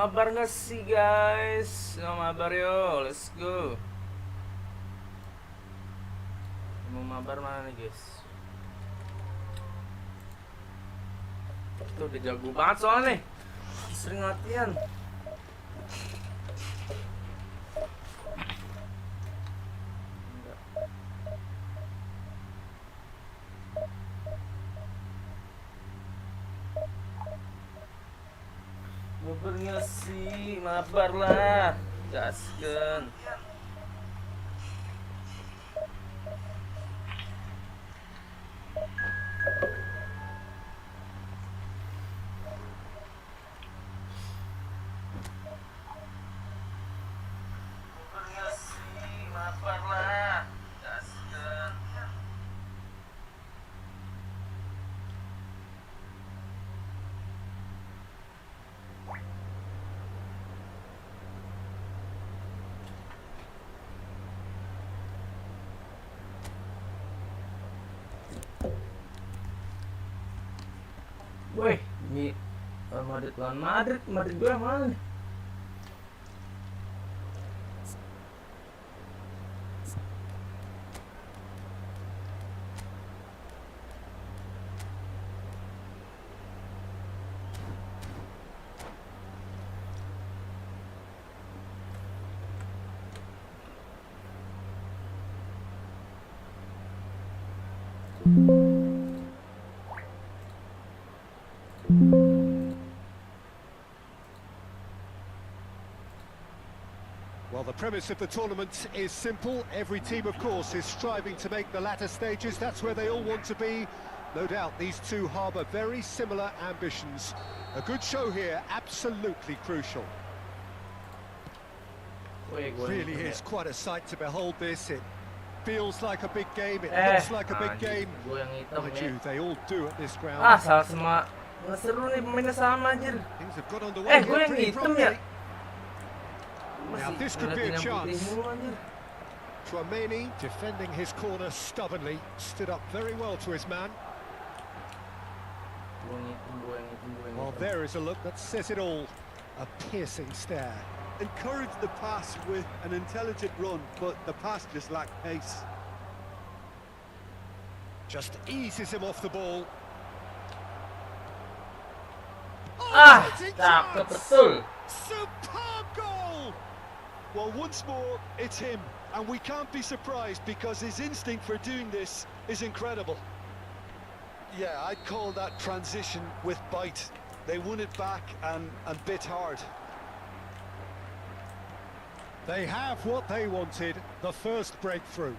mabar nggak sih guys? Mau mabar yo, let's go. Mau mabar mana nih guys? Tuh udah jago banget soalnya nih. Sering latihan. Mabar nggak sih? Mabar lah, gaskan. Mabar nggak sih? Mabar lah, gaskan. Woi, ini lawan Madrid gue yang mana nih? Well, the premise of the tournament is simple. Every team, of course, is striving to make the latter stages. That's where they all want to be. No doubt these two harbour very similar ambitions. A good show here, absolutely crucial. Really is quite a sight to behold this. It feels like a big game, it looks like a big game. Mind you, they all do at this ground. Ah, salah semua. Nggak seru nih pemainnya sama aja. Things have got underway Gue yang pretty hitam ya. properly. Now this could be a chance. Tchouaméni defending his corner stubbornly, stood up very well to his man. Well, there is a look that says it all. A piercing stare. Encouraged the pass with an intelligent run, but the pass just lacked pace. Just eases him off the ball. Ah, cakep betul. Superb goal! Well, once more, it's him, and we can't be surprised because his instinct for doing this is incredible. Yeah, I'd call that transition with bite. They won it back and bit hard. They have what they wanted, the first breakthrough.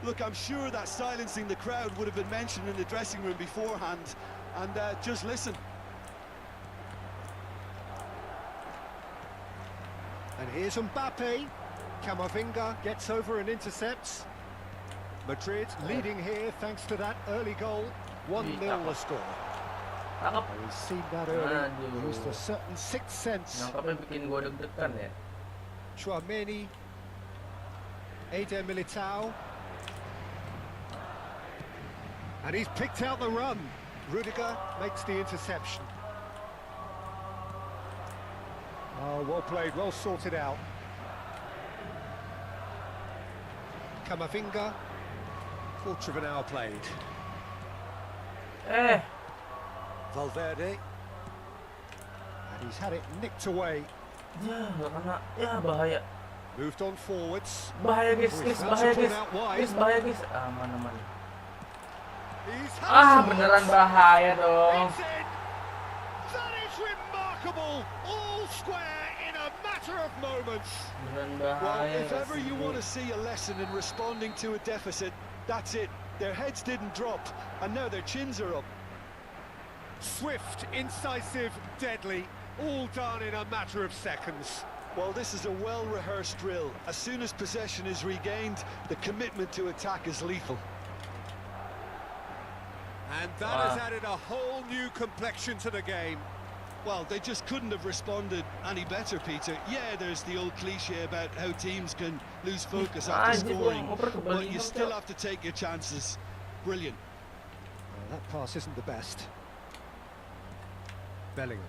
Look, I'm sure that silencing the crowd would have been mentioned in the dressing room beforehand, and just listen. And here's Mbappe. Camavinga gets over and intercepts. Madrid leading here thanks to that early goal. 1-0 the score. We've seen that early. Used a certain sixth sense. Nangkapnya bikin gue deg-degan ya. Tchouaméni. Eder Militao. And he's picked out the run. Rudiger makes the interception. Oh, well played, well sorted out. Camavinga, quarter of an hour played. Valverde. And he's had it nicked away. Ya, nggak kena. Ya, bahaya. Moved on forwards. Bahaya guys, bahaya guys. Bahaya guys. Aman. Beneran bahaya dong. That is remarkable. All square in a matter of moments. Well, if ever you want to see a lesson in responding to a deficit, that's it. Their heads didn't drop, and now their chins are up. Swift, incisive, deadly, all done in a matter of seconds. Well, this is a well-rehearsed drill. As soon as possession is regained, the commitment to attack is lethal. And that has added a whole new complexion to the game. Well, they just couldn't have responded any better, Peter. Yeah, there's the old cliche about how teams can lose focus after scoring, but you still have to take your chances. Brilliant. Well, that pass isn't the best. Bellingham.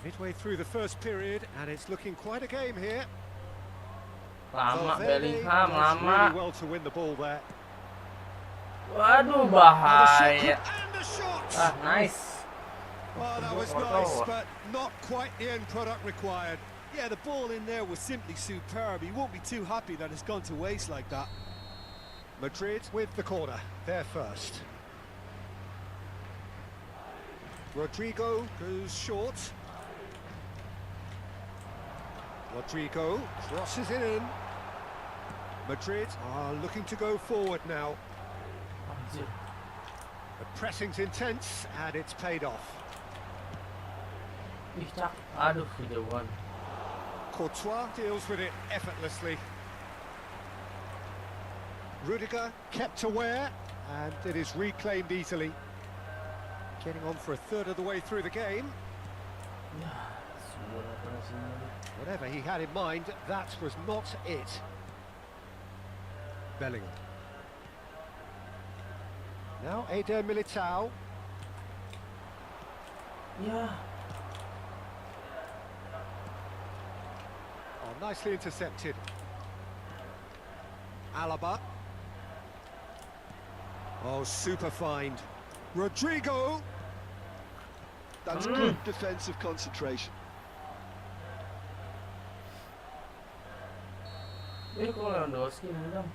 Midway through the first period, and it's looking quite a game here. Lama Valverde Bellingham, does lama. really well to win the ball there. Waduh, And bahaya. a shot! Ah, nice. Well, that was nice, but not quite the end product required. Yeah, the ball in there was simply superb. He won't be too happy that it's gone to waste like that. Madrid with the corner, they're first. Rodrigo goes short. Rodrigo crosses it in. Madrid are looking to go forward now. Anjir. The pressing's intense, and it's paid off. Ih, cak. Aduh, kejauhan. Courtois deals with it effortlessly. Rudiger kept aware, and it is reclaimed easily. Getting on for a third of the way through the game. Ya, suara kerasnya. Whatever he had in mind, that was not it. Bellingham. Now Eder Militao. Ya, Oh, nicely intercepted. Alaba. Oh, super find. Rodrigo. That's good defensive concentration. kok Lewandowski nendang.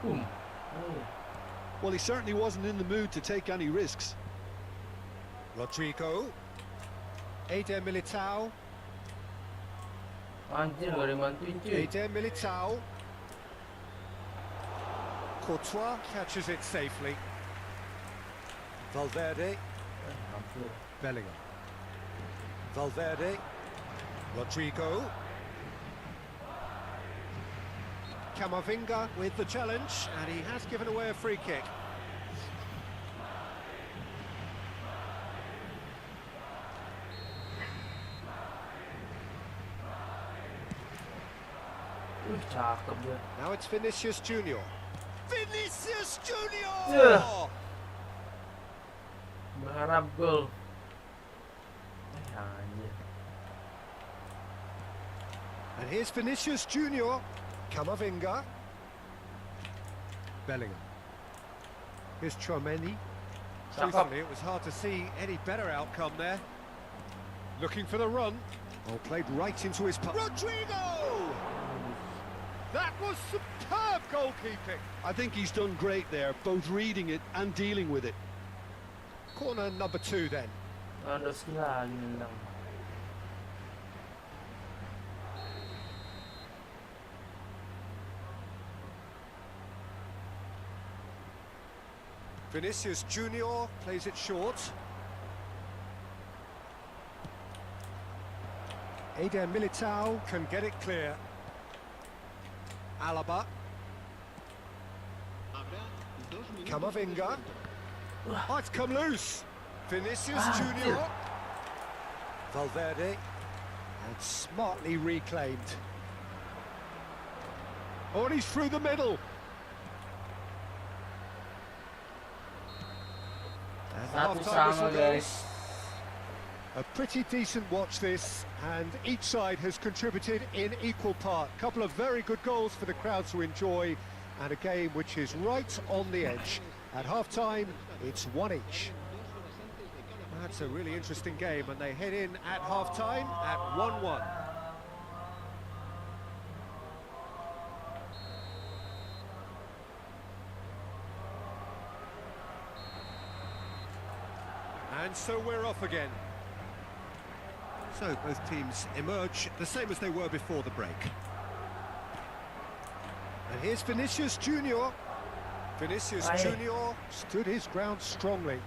Oh. Well, he certainly wasn't in the mood to take any risks. Rodrigo. Eder Militao. Anjir, gak ada yang bantuin cuy. Eder Militao. Courtois catches it safely. Valverde. Hampir. Bellingham. Valverde. Rodrigo. Camavinga with the challenge, and he has given away a free kick. Cakep dia. Now it's Vinicius Junior. Vinicius Junior! Yeah. Berharap gol. Anjir. And here's Vinicius Junior. Camavinga. Bellingham. Here's Chouameni. Cakep. Truthfully, it was hard to see any better outcome there. Looking for the run. Oh, played right into his path. Rodrigo! That was superb goalkeeping. I think he's done great there, both reading it and dealing with it. Corner number 2 then. Lewandowski lagi nendang. Vinicius Junior plays it short. Eder Militao can get it clear. Alaba. Camavinga. Oh, it's come loose. Vinicius Junior. Valverde. And smartly reclaimed. Oh, and he's through the middle. And the Satu half-time whistle sama goes. guys. A pretty decent watch this, and each side has contributed in equal part. Couple of very good goals for the crowd to enjoy, and a game which is right on the edge. At half-time, it's 1 each. That's a really interesting game, and they head in at half-time at 1-1. And so we're off again. So both teams emerge the same as they were before the break. And here's Vinicius Junior. Vinicius Aye. Junior stood his ground strongly.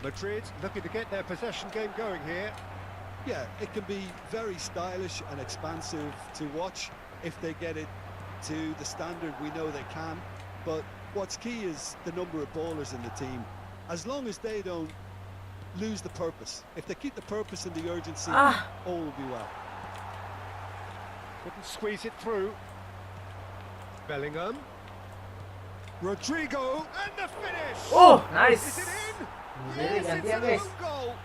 Madrid looking to get their possession game going here. Yeah, it can be very stylish and expansive to watch if they get it to the standard we know they can. But what's key is the number of ballers in the team. As long as they don't lose the purpose. If they keep the purpose and the urgency, Ah. all will be well. Couldn't squeeze it through. Bellingham. Rodrigo, and the finish! Oh, Is nice. it in? Jadi Yes, it's gantian an guys. own goal.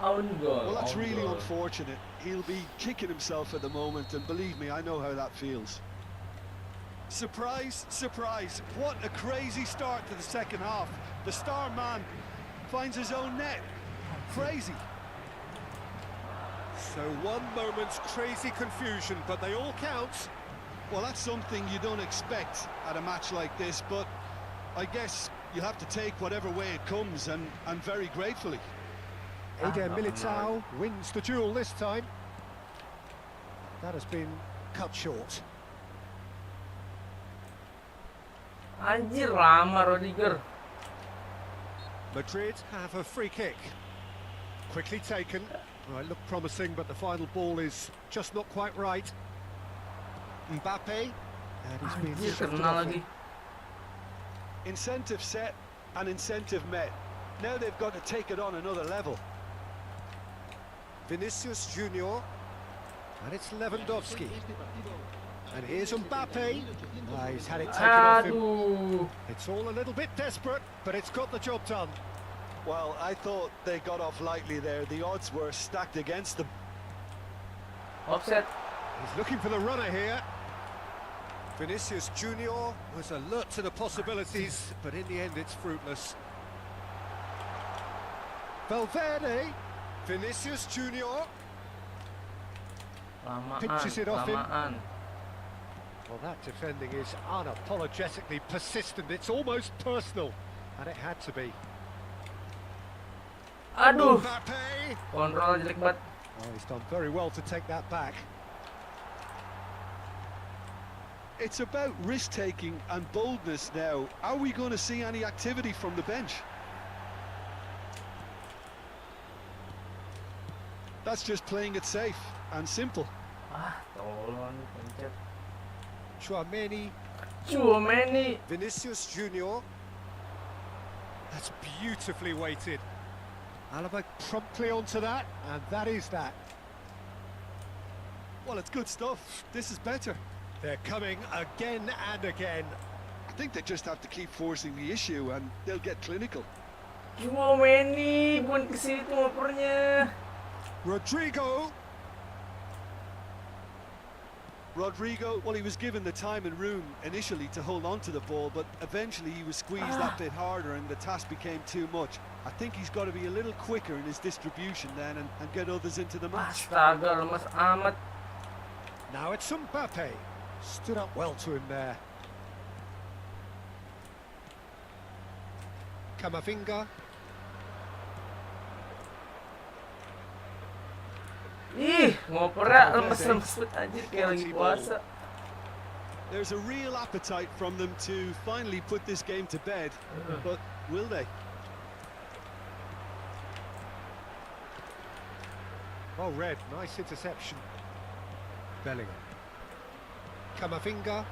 Own goal. Well, that's own really goal. unfortunate. He'll be kicking himself at the moment, and believe me, I know how that feels. Surprise, surprise. What a crazy start to the second half. The star man finds his own net. Crazy. So one moment's crazy confusion, but they all count. Well, that's something you don't expect at a match like this, but I guess you have to take whatever way it comes, and very gratefully. Eder Militao wins the duel this time. That has been cut short. Anjir, lama Rodiger. Madrid have a free kick. Quickly taken. Well, it looked promising, but the final ball is just not quite right. Mbappe, and he's been Anjir, shifted kena off lagi. him. Incentive set and incentive met. Now they've got to take it on another level. Vinicius Junior, and it's Lewandowski. And here's Mbappe. He's had it taken off him. Aduh. It's all a little bit desperate, but it's got the job done. Well, I thought they got off lightly there. The odds were stacked against them. Offset. He's looking for the runner here. Vinicius Junior was alert to the possibilities, but in the end it's fruitless. Valverde, Vinicius Junior. Lamaan, Pinches it off him. lamaan. Well, that defending is unapologetically persistent. It's almost personal, and it had to be. Aduh, Mbappe. kontrol jelek banget. Oh, he's done very well to take that back. It's about risk-taking and boldness now. Are we going to see any activity from the bench? That's just playing it safe and simple. Ah, tolong pencet. Tchouaméni, Tchouaméni. Vinicius Junior. That's beautifully weighted. Alaba promptly onto that, and that is that. Well, it's good stuff. This is better. They're coming again and again. I think they just have to keep forcing the issue and they'll get clinical. Tchouaméni, bukan ke situ ngopernya. Rodrigo. Rodrigo, well, he was given the time and room initially to hold on to the ball, but eventually he was squeezed that bit harder and the task became too much. I think he's got to be a little quicker in his distribution then and get others into the match. Astaga, lemas amat. Now it's Mbappe. Stood up well to him there. Camavinga. Ih, ngopernya lemes-lemes banget anjir kayak lagi puasa. There's a real appetite from them to finally put this game to bed, but will they? Well read, nice interception. Bellingham. Camavinga.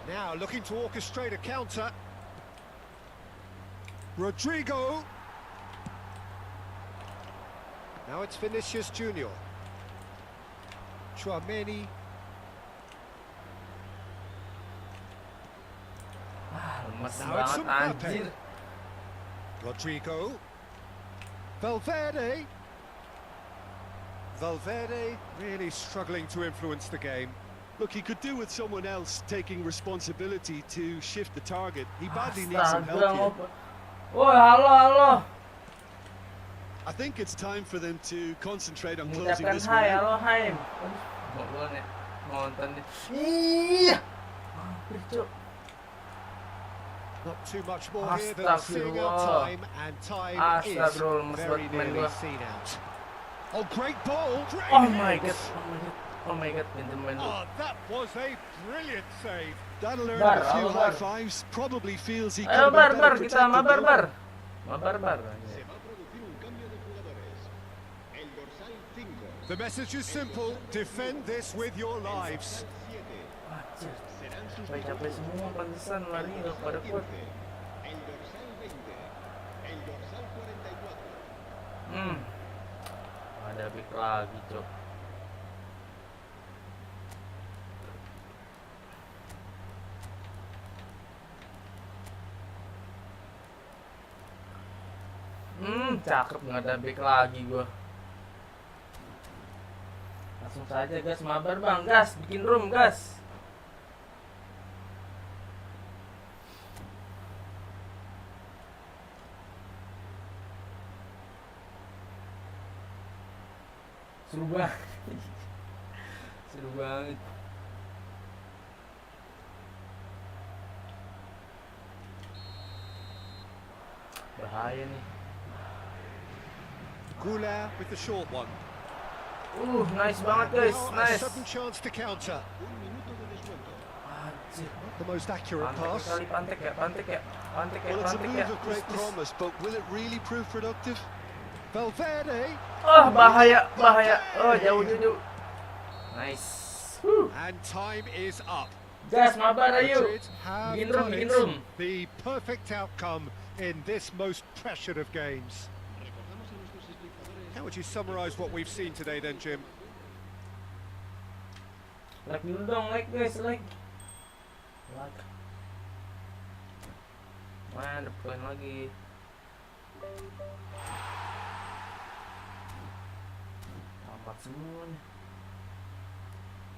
Now looking to orchestrate a counter. Rodrigo. Now it's Vinicius Junior. Tchouaméni. Ah, lemes Now it's banget Mbappe. anjir. Rodrigo. Valverde. Valverde really struggling to influence the game. Look, he could do with someone else taking responsibility to shift the target. He badly needs some Astaga, help here. ngoper. Woi, halo. I think it's time for them to concentrate on closing Mengucapkan this hai, one out. halo hai. Aduh, gua nih nonton nih. Iya. Hampir, Cuk. Not too much more here than seeing out Astagfirullah. time, and time is Astagfirullah, lemes very banget main nearly gua. seen out. Oh, great ball! Great Oh my hit. god, oh my god, oh my god, pintu main gua. Oh, that was a brilliant save. That'll earn Bar, him a few halo, high Bar. fives. Probably feels he could Ayo have been bar, better kita mabar protected, bar. though. Mabar. The message is simple: defend this with your lives. Anjir. Capek-capek semua pantesan lari nggak pada kuat. Ada back lagi, Cok. Cakep, nggak ada back lagi gua. Langsung saja gas mabar bang, gas, bikin room gas. Seru banget. Seru banget. Bahaya nih. Goulart with the short one. Nice banget guys, Now a nice. sudden chance to counter. Anjir. Not the most accurate Pantek pass. kali, pantek ya. Well, it's a move of great Please. promise, but will it really prove productive? Valverde. Bahaya, bahaya. Jauh. Nice. And time is up. Gas mabar ayo. Madrid have Bikin room, done bikin it. room. The perfect outcome in this most pressured of games. How would you summarise what we've seen today then, Jim? Like dulu dong, like guys, like. Mana ada poin lagi. Tamat semua nih.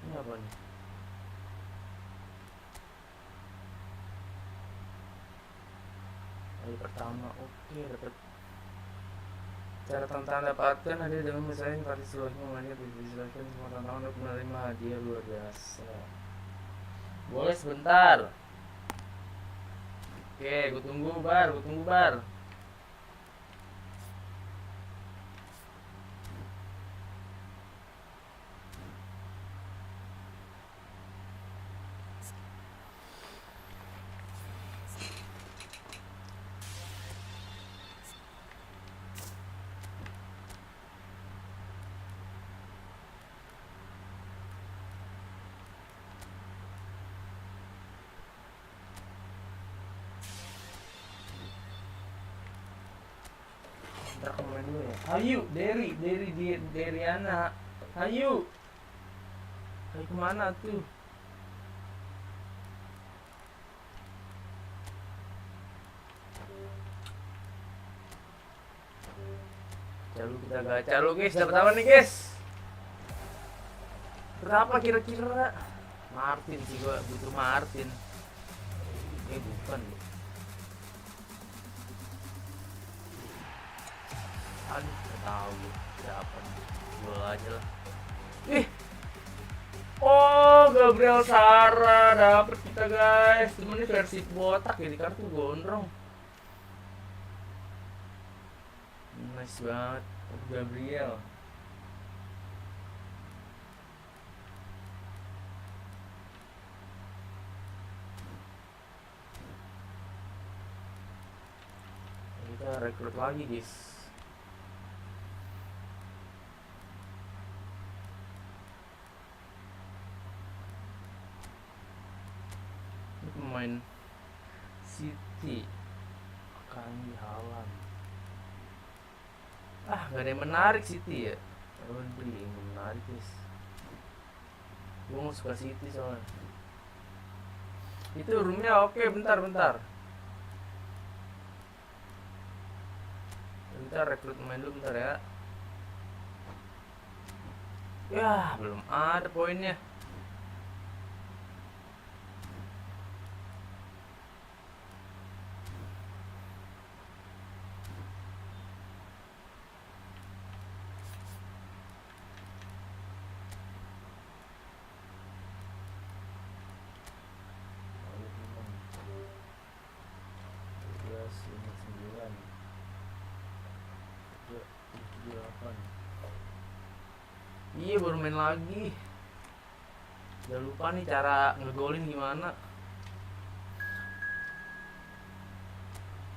Ini apa nih? Hari pertama, oke, dapat. Cara tantangan dapatkan hadiah dengan misalnya partisipasi mengalir dijelaskan semua tantangan untuk menerima hadiah luar biasa. Boleh sebentar. Oke, gue tunggu bar. Ntar kemana dulu ya? Ayo, Deriana. Ayo. Ayo kemana tuh? Lalu kita gacha lu guys, dapat apa nih guys? Berapa kira-kira? Martin sih, gua butuh Martin. Bukan. Aduh, gak tahu siapa nih. Gua aja lah. Gabriel Sara dapet kita guys. Cuma ini versi botak ya, di kartu gondrong. Nice banget Gabriel. Kita rekrut lagi guys. Pemain City Kandi Halan. Gak ada yang menarik City ya. Beli yang menarik guys. Gue mau suka City soalnya. Itu roomnya oke, bentar. Kita rekrut pemain dulu bentar ya. Ya belum ada poinnya. Iya baru main lagi. Udah lupa nih cara ngegolin gimana.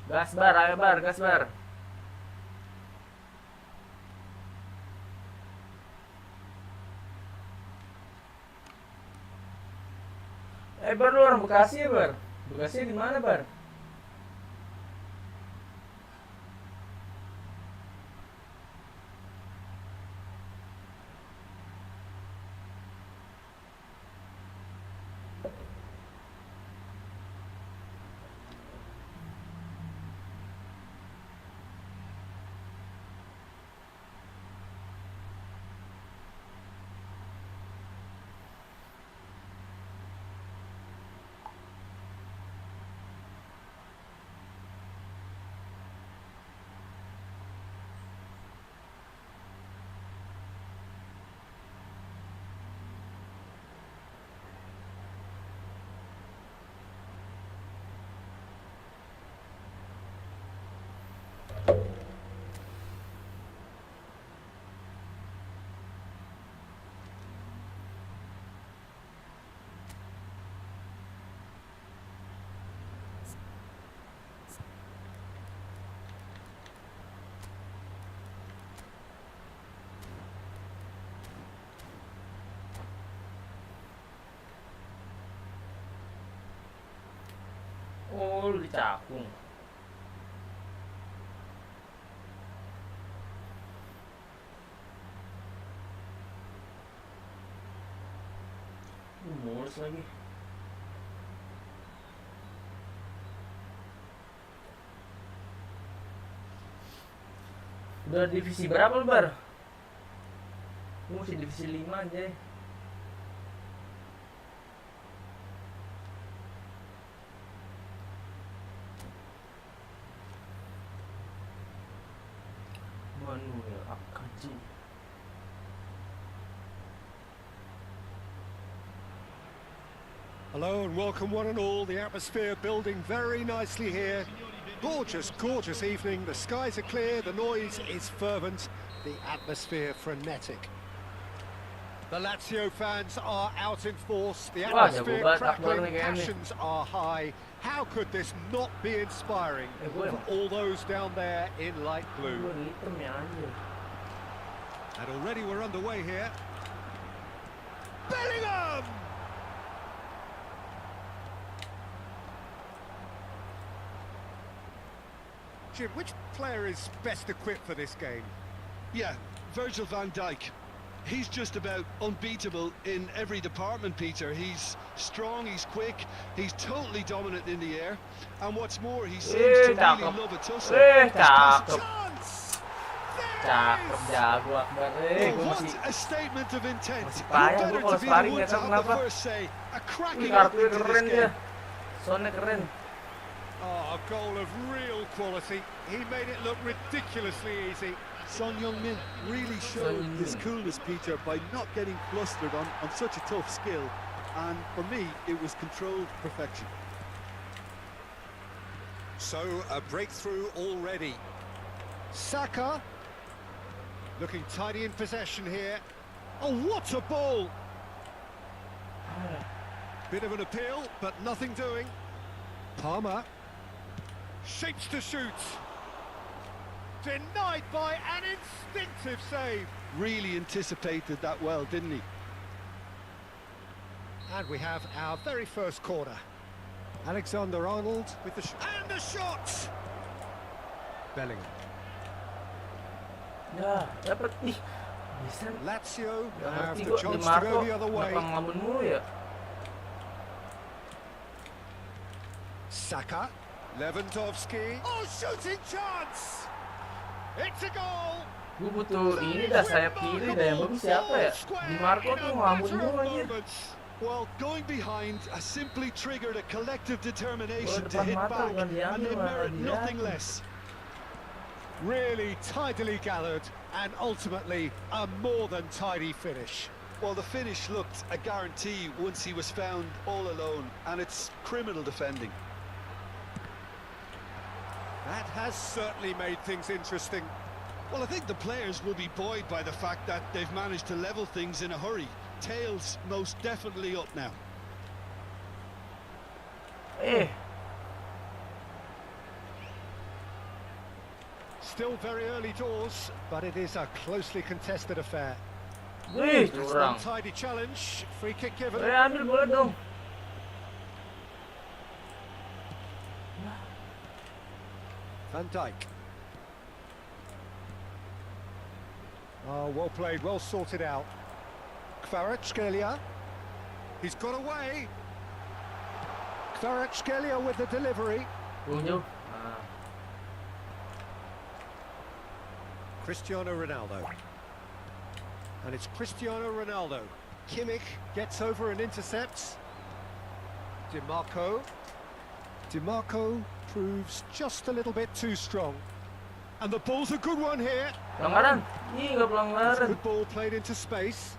Gas bar, ayo bar, gas bar. Bar lu orang Bekasi ya bar? Bekasi di mana bar? Oh, lu dicakung. Mulus lagi. Udah divisi berapa lu, Bar? Lu masih divisi 5 aja. Manuel Akaji. Hello and welcome one and all. The atmosphere building very nicely here. Gorgeous, gorgeous evening. The skies are clear, the noise is fervent, the atmosphere frenetic. The Lazio fans are out in force, the atmosphere crackling, passions are high. How could this not be inspiring for all those down there in light blue? And already we're underway here. Bellingham! Jim, which player is best equipped for this game? Yeah, Virgil van Dijk. He's just about unbeatable in every department, Peter. He's strong, he's quick, he's totally dominant in the air. And what's more, he seems to really love a tussle. What a statement of intent. Who better to be the one to have the first say? A cracking opening to this game. Oh, a goal of real quality. He made it look ridiculously easy. Son Heung-min really showed his coolness, Peter, by not getting flustered on such a tough skill. And for me, it was controlled perfection. So, a breakthrough already. Saka, looking tidy in possession here. Oh, what a ball! Bit of an appeal, but nothing doing. Palmer. Shapes to shoot. Denied by an instinctive save. Really anticipated that well, didn't he? And we have our very first corner. Alexander-Arnold with the shot. And the shot! Bellingham. Ya, dapat nih. Bisa. Lazio Gak have ngerti the kok chance Di to Marco go the other way. kenapa ngelamun mulu ya? Saka. Lewandowski. Oh, shooting chance! It's a goal! Gue butuh ini dah, sayap kiri dah, yang bagus siapa ya? Di Marco tuh ngelamun mulu aja. Well, going behind simply triggered a collective determination to hit back, and they merit nothing less. Really tidily gathered, and ultimately a more than tidy finish. Well, the finish looked a guarantee once he was found all alone, and it's criminal defending. That has certainly made things interesting. Well, I think the players will be buoyed by the fact that they've managed to level things in a hurry. Tails most definitely up now. Still very early doors, but it is a closely contested affair. Curang. Untidy challenge, free kick given. Ambil bola dong. Van Dijk. Oh, well played, well sorted out. Kvaratskhelia. He's got away. Kvaratskhelia with the delivery. Cristiano Ronaldo. And it's Cristiano Ronaldo. Kimmich gets over and intercepts. DiMarco proves just a little bit too strong. And the ball's a good one here. Pelanggaran. Ih, nggak pelanggaran. Good ball played into space.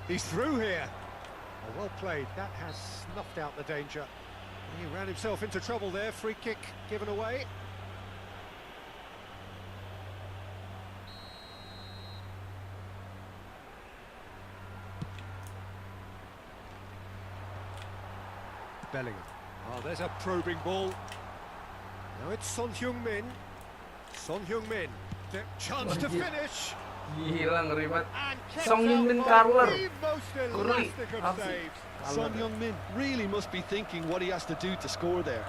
He's through here. Oh, well played. That has snuffed out the danger. He ran himself into trouble there. Free kick given away. Bellingham. Oh, there's a probing ball. Now it's Son Heung-min. Son Heung-min. Chance to finish. Gila ngeri banget. And kept Song out Min by Carler. the most elastic of Apa sih? saves. Son Heung-min really must be thinking what he has to do to score there.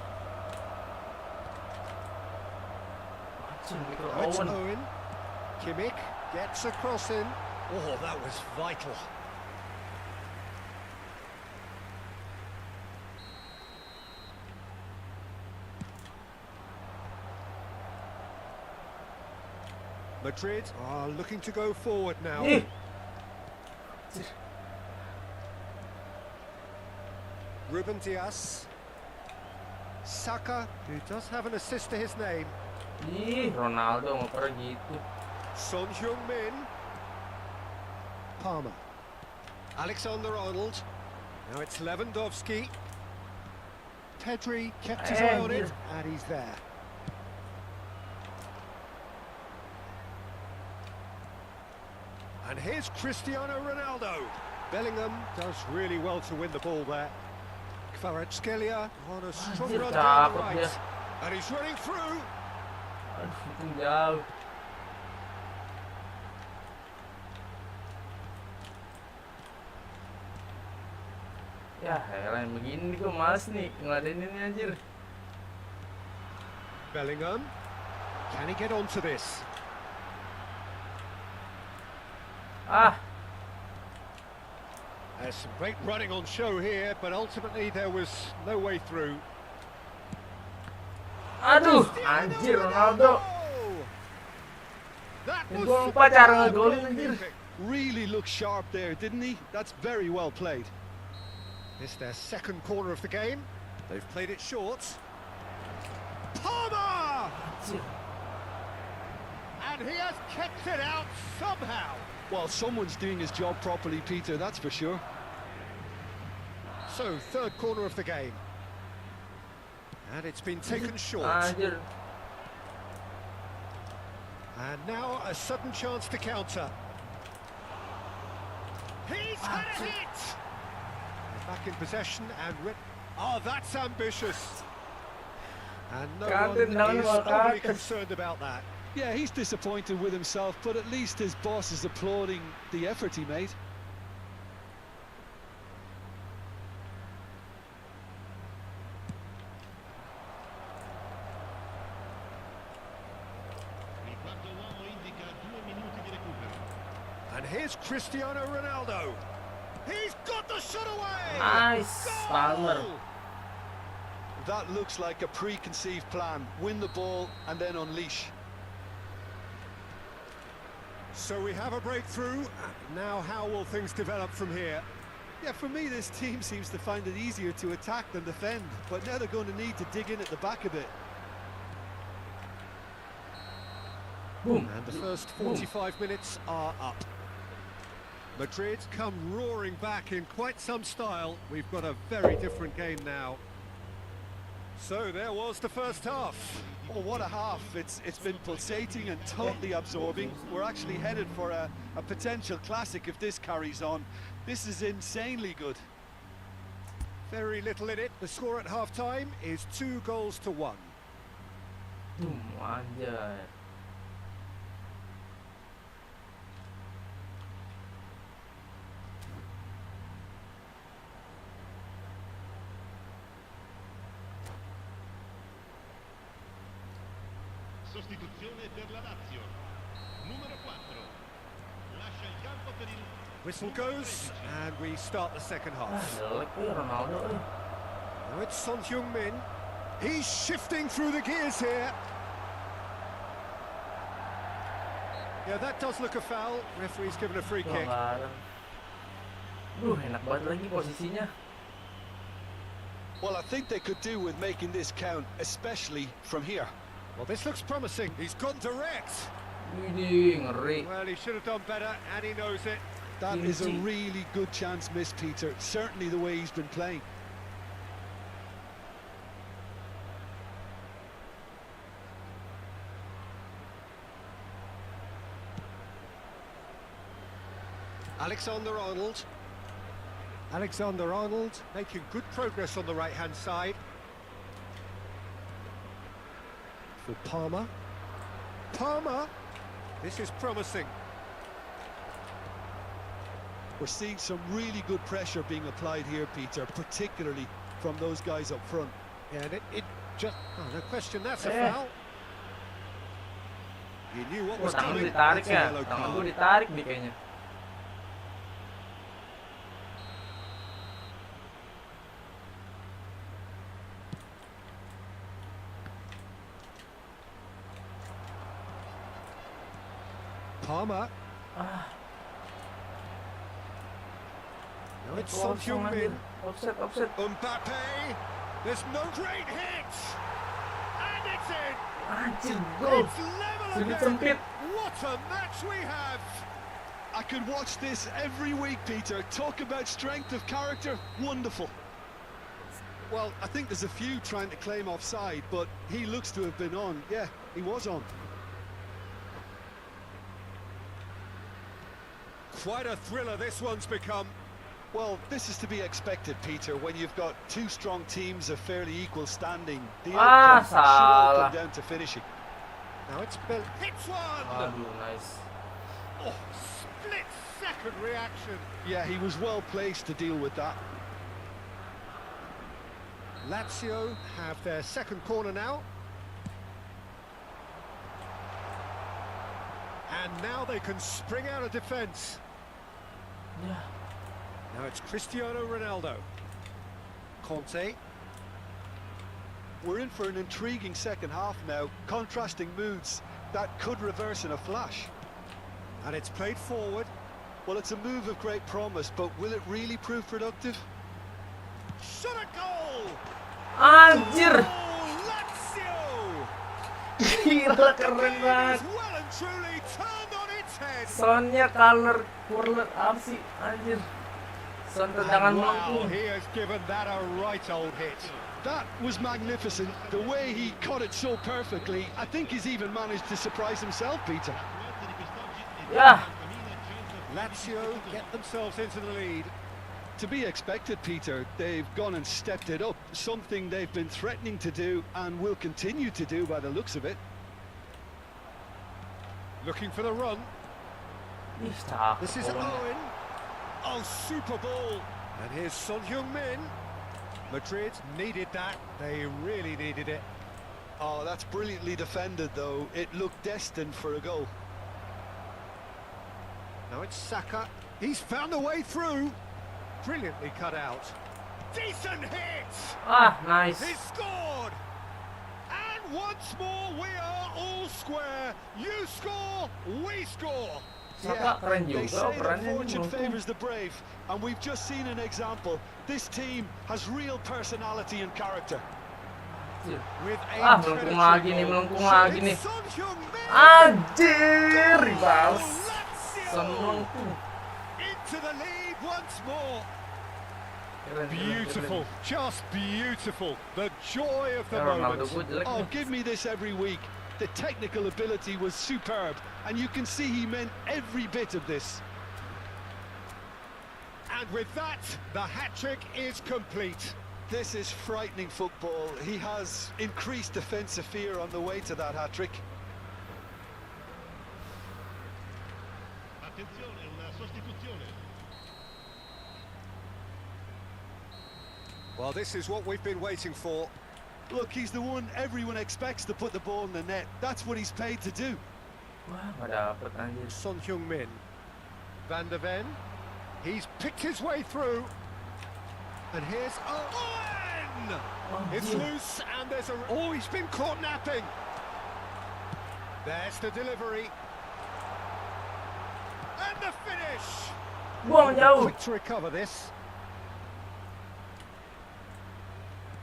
Anjing, Michael It's Owen. Owen. Kimmich gets across in. Oh, that was vital. Madrid are looking to go forward now. Ih. Ruben Dias. Saka, who does have an assist to his name. Ih, Ronaldo ngoper gitu. Son Heung-min. Palmer. Alexander-Arnold. Now it's Lewandowski. Pedri kept his eye on it, and he's there. And here's Cristiano Ronaldo. Bellingham does really well to win the ball there. Kvaratskhelia on a strong Anjir, run down the cakep right. dia. And he's running through. Aduh, itu jauh. Ya, heran begini kok males nih ngeladeninnya anjir. Bellingham. Can he get onto this? Ah, There's some great running on show here, but ultimately there was no way through. aduh, anjir Ronaldo. That Ini was gua lupa cara ngegolin anjir. Really looked sharp there, didn't he? That's very well played. It's their second corner of the game. They've played it short. Palmer! Anjir. And he has kept it out somehow. Well, someone's doing his job properly, Peter, that's for sure. So, third corner of the game. And it's been taken short. Anjir. And now a sudden chance to counter. He's had a hit! They're back in possession and... Oh, that's ambitious. And no Kantin one lang is mga overly kakas. concerned about that. Yeah, he's disappointed with himself, but at least his boss is applauding the effort he made. And here's Cristiano Ronaldo. He's got the shot away! Nice, Palmer. Goal! That looks like a preconceived plan. Win the ball and then unleash. So we have a breakthrough. Now how will things develop from here? Yeah, for me, this team seems to find it easier to attack than defend, but now they're going to need to dig in at the back a bit. Boom. And the first 45 minutes are up. Madrid come roaring back in quite some style. We've got a very different game now. So there was the first half. Oh, what a half. It's been pulsating and totally absorbing. We're actually headed for a potential classic if this carries on. This is insanely good. Very little in it. The score at half-time is 2-1. Boom, anjir. Sostituzione per la Lazio. Numero 4. Lascia il campo per il... Whistle goes, and we start the second Ah, half. jelek nih Ronaldo. Now it's Son Heung-min. He's shifting through the gears here. Yeah, that does look a foul. Referee's given a free kick. Pelanggaran. Duh, enak banget lagi posisinya. Well, I think they could do with making this count, especially from here. Well, this looks promising. He's gone direct. Widih, ngeri. Well, he should have done better, and he knows it. That is a TRINITY. really good chance missed, Peter. Certainly the way he's been playing. Alexander-Arnold. Alexander-Arnold making good progress on the right-hand side. For Palmer. Palmer! This is promising. We're seeing some really good pressure being applied here, Peter, particularly from those guys up front. Yeah, and it just... Oh, no question, that's a foul. He knew what Oh, was tangan gue coming. ditarik It's a ya. yellow Tangan gue card. ditarik nih kayaknya. Palmer. Ah, Now it's itu Son offside, Heung-min. offside, offside. Mbappe. There's no great hit. And it's in. Anjir, gol. It's level Sudut again. sempit. What a match we have. I could watch this every week, Peter. Talk about strength of character, wonderful. Well, I think there's a few trying to claim offside, but he looks to have been on. Yeah, he was on. Quite a thriller this one's become. Well, this is to be expected, Peter, when you've got two strong teams of fairly equal standing. The Ah, outcome should all salah. come down to finishing. Now it's Bill. Hits one. Aduh, nice. Oh, split-second reaction. Yeah, he was well placed to deal with that. Lazio have their second corner now. And now they can spring out of defence. Ya, Now it's Cristiano Ronaldo. Conte. We're in for an intriguing second half now, contrasting moods that could reverse in a flash. And it's played forward. Well, it's a move of great promise, but will it really prove productive? Shot a goal! anjir. Oh, Lazio! Gila, keren banget. Is well and truly turned on its head. Sonnya color kurlet apa sih, anjir. Son tendangan And wow, melengkung. he has given that a right old hit. That was magnificent. The way he caught it so perfectly, I think he's even managed to surprise himself, Peter. Ya, Lazio get themselves into the lead. To be expected, Peter. They've gone and stepped it up, something they've been threatening to do and will continue to do by the looks of it. Looking for the run. ih cakep. This is pokoknya. Owen. Oh, super ball. And here's Son Heung-min. Madrid needed that. They really needed it. Oh, that's brilliantly defended, though. It looked destined for a goal. Now it's Saka. He's found a way through. Brilliantly cut out. Decent hit. Ah, nice. He scored. And once more we are all square. You score, we score. Saka keren they juga say that perannya ini fortune melengkung. favours the brave, and we've just seen an example. This team has real personality and character. Anjir. With a Ah, melengkung lagi nih, melengkung lagi nih. Son Heung-min. Anjir, ribals. Lazio Son melengkung. into the lead once more. Keren, keren, Beautiful, keren. just beautiful. The joy of the Ya, Ronaldo moment. gue jelek Oh, nih. give me this every week. The technical ability was superb, and you can see he meant every bit of this. And with that, the hat-trick is complete. This is frightening football. He has increased defensive fear on the way to that hat-trick. Attenzione, una sostituzione. Well, this is what we've been waiting for. Look, he's the one everyone expects to put the ball in the net. That's what he's paid to do. Wah, nggak dapet anjir. Son Heung-min. Van der Ven. He's picked his way through. And here's Owen! It's Anjir. loose and there's a... Oh, he's been caught napping. There's the delivery. And the finish! Buang jauh. Quick to recover this.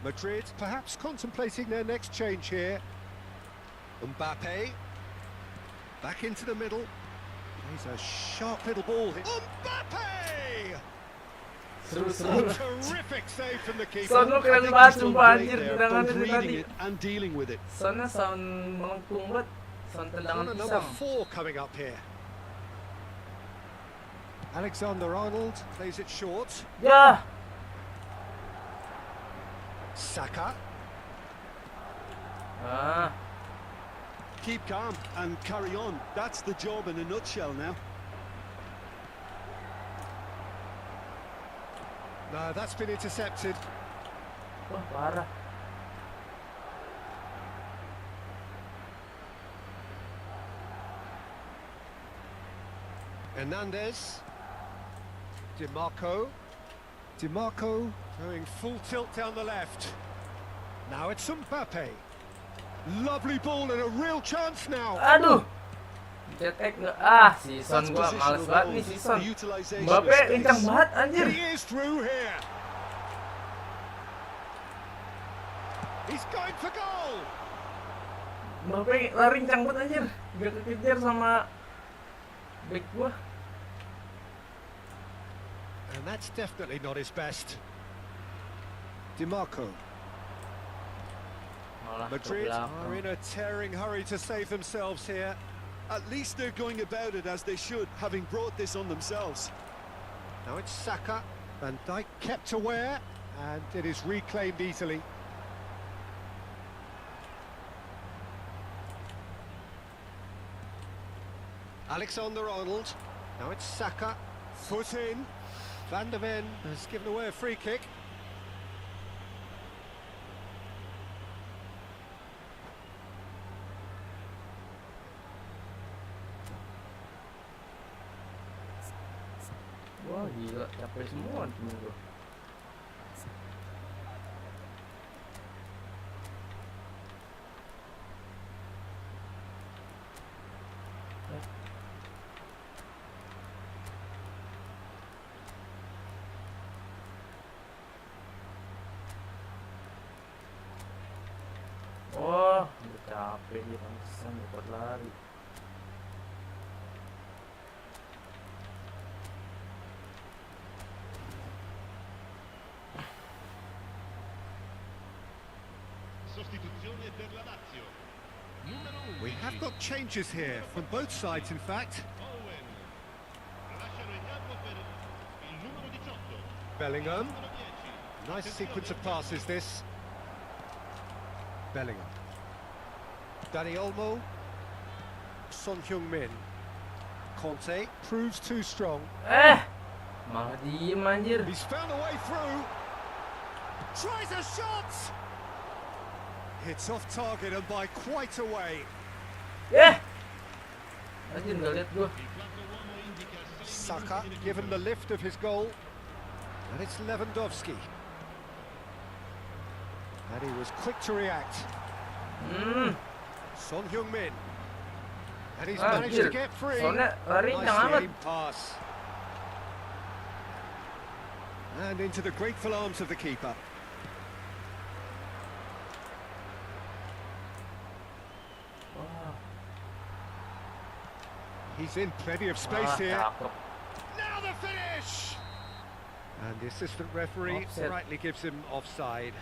Madrid perhaps contemplating their next change here. Mbappe. Back into the middle. He's a sharp little ball here. Mbappe! Seru-seru. Terrific save from the keeper. Son lu I keren think banget he's done sumpah great anjir there, tendangannya both dari reading tadi. it and dealing with it. Sonnya sound melengkung banget. Sound tendangan Corner number pisang. 4 coming up here. Alexander-Arnold plays it short. Ya. Saka. Ah, Keep calm and carry on. That's the job in a nutshell now. No, that's been intercepted. Wah, parah. Hernandez. DiMarco going full tilt down the left. Now it's Mbappe. Lovely ball and a real chance now. Aduh. Cetek nggak? Ah, season gua males banget nih season. Mbappe kencang banget anjir. He is through here. He's going for goal. Mbappe lari kencang banget anjir. Gak kekejar sama back gua. And that's definitely not his best. DiMarco. Madrid are in a tearing hurry to save themselves here. At least they're going about it as they should, having brought this on themselves. Now it's Saka. Van Dijk kept aware, and it is reclaimed easily. Alexander-Arnold. Now it's Saka. Foot in. Van de Ven has given away a free kick. Wah, gila, capek semua temen gua. Oh, udah capek dia, pantesan dapat lari. Sostituzione per la Lazio. Numero 11. We have got changes here from both sides, in fact. Owen. Lasciano il campo per il numero 18. Bellingham. Numero 10. Nice sequence of passes, this. Bellingham. Dani Olmo. Son Heung-min. Conte proves too strong. Malah diem anjir. He's found a way through. Tries a shot. Hits off target and by quite a way. Anjir nggak lihat gua. Il quarto uomo indica Saka given the lift of his goal. And it's Lewandowski. And he was quick to react. Son Heung-min. And he's managed to get free. Sonnya lari kencang amat. Nice pass. And into the grateful arms of the keeper. He's in plenty of space here. Cakep. Now the finish! And the assistant referee Offside. rightly gives him offside.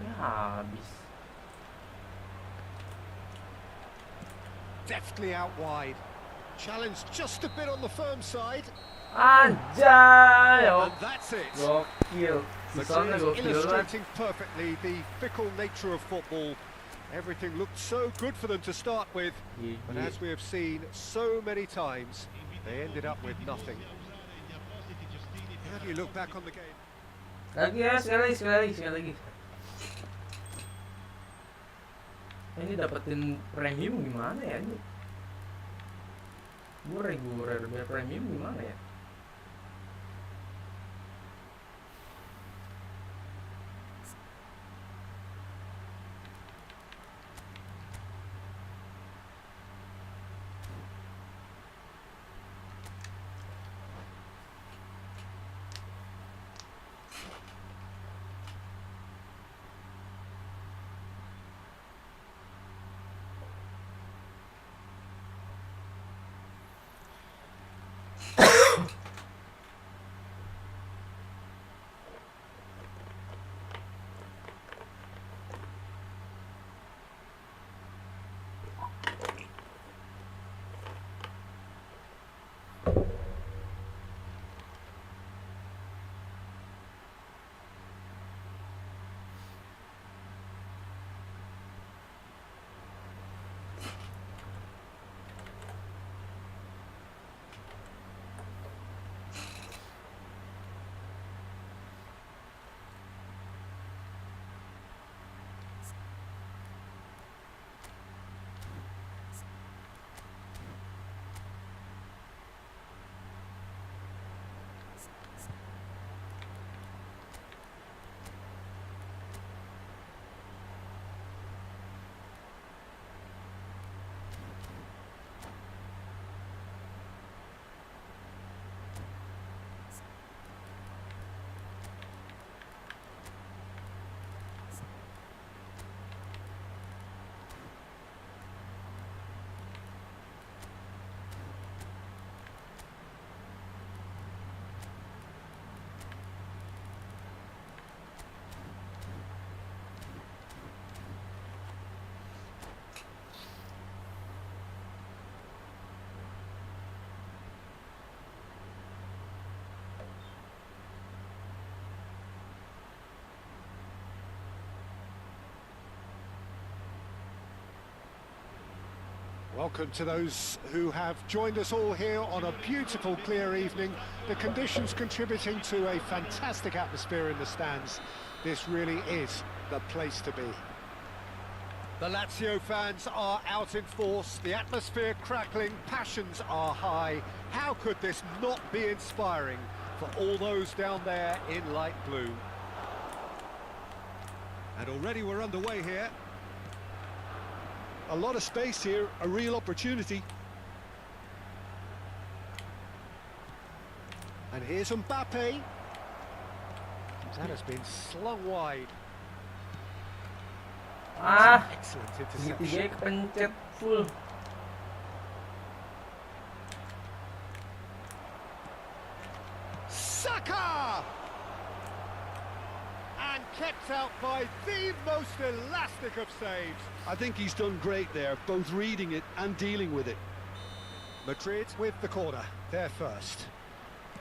Ya habis. Deftly out wide. Challenged just a bit on the firm side. Anjay, And that's it. gokil. Seasonnya Madrid gokil banget. illustrating perfectly the fickle nature of football. Everything looked so good for them to start with, but as we have seen so many times, they ended up with nothing. How do you look back on the game? Lagi ya, sekali lagi. Ini dapetin premium gimana ya ini? Gue reguler biar premium gimana ya? Welcome to those who have joined us all here on a beautiful, clear evening. The conditions contributing to a fantastic atmosphere in the stands. This really is the place to be. The Lazio fans are out in force, the atmosphere crackling, passions are high. How could this not be inspiring for all those down there in light blue? And already we're underway here. A lot of space here, a real opportunity. And here's Mbappe. That has been slung wide. Excellent interception. Dia kepencet full. Saka! And kept out by the most elastic of saves. I think he's done great there, both reading it and dealing with it. Madrid with the corner, they're first.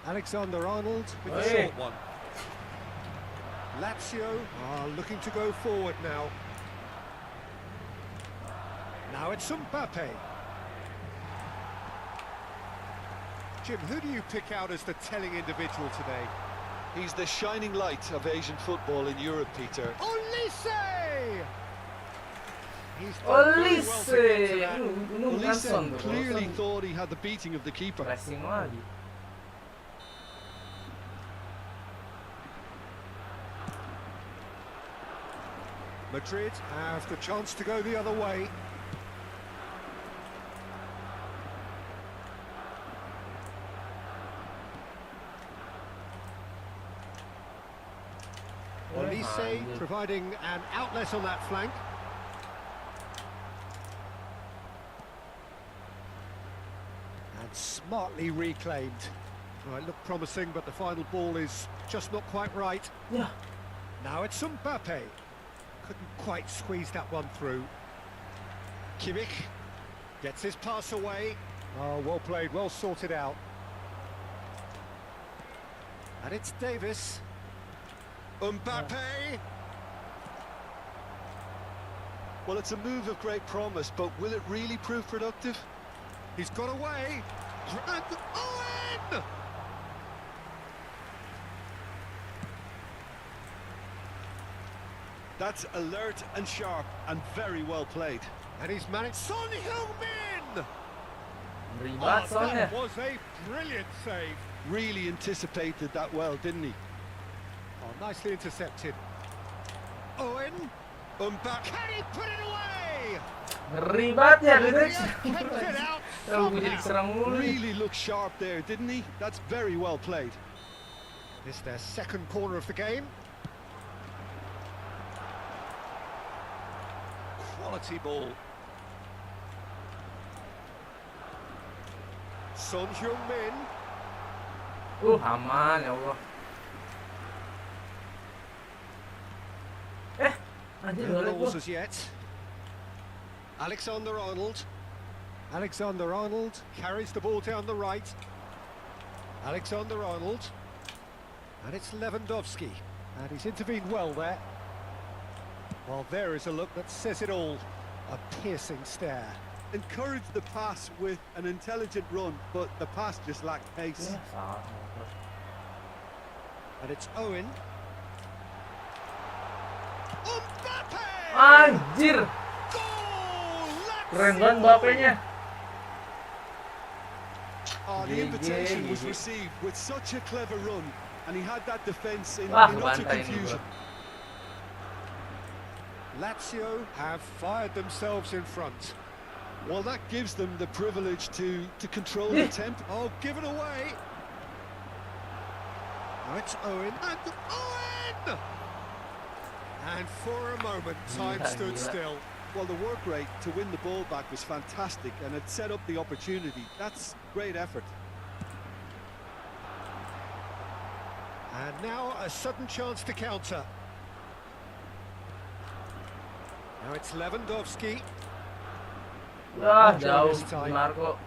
Alexander-Arnold with the Hey. short one. Lazio are looking to go forward now. Now it's Mbappe. Jim, who do you pick out as the telling individual today? He's the shining light of Asian football in Europe, Peter. Olise! He's done very well to get to that. Olise clearly thought he had the beating of the keeper. Pressing lagi. Madrid have the chance to go the other way. Olise providing an outlet on that flank. And smartly reclaimed. Well, it looked promising, but the final ball is just not quite right. Yeah. Now it's Mbappe. Couldn't quite squeeze that one through. Kimmich gets his pass away. Oh, well played, well sorted out. And it's Davis. Mbappe! Well, it's a move of great promise, but will it really prove productive? He's got away. And Owen! That's alert and sharp and very well played. And he's managed. Son Heung-min! Ribat soalnya. That was a brilliant save. Really anticipated that well, didn't he? Oh, nicely intercepted. Owen. Mbappe. Can he put it away? Ribatnya And Ribat. he has kept it out Kalau gue jadi somehow. serang mulu. Really looked sharp there, didn't he? That's very well played. This is their second corner of the game. Quality ball. Son Heung-min. Aman ya Allah. Anjir No balik goals gua. as yet. Alexander-Arnold. Alexander-Arnold carries the ball down the right. Alexander-Arnold. And it's Lewandowski. And he's intervened well there. Well, there is a look that says it all. A piercing stare. Encouraged the pass with an intelligent run, but the pass just lacked pace. Ya, salah. And it's Owen. Mbappe! Anjir. Goal! Keren banget Mbappe-nya. Oh, the GG, invitation was GG. received with such a clever run, and he had that defence in Wah, utter kebantai ini, confusion. Lazio have fired themselves in front. Well, that gives them the privilege to control the tempo. Oh, given away. Now it's Owen. And Owen! And for a moment, time stood still. Well, the work rate to win the ball back was fantastic, and it set up the opportunity. That's great effort. And now a sudden chance to counter. Now it's Lewandowski. Jauh Marco.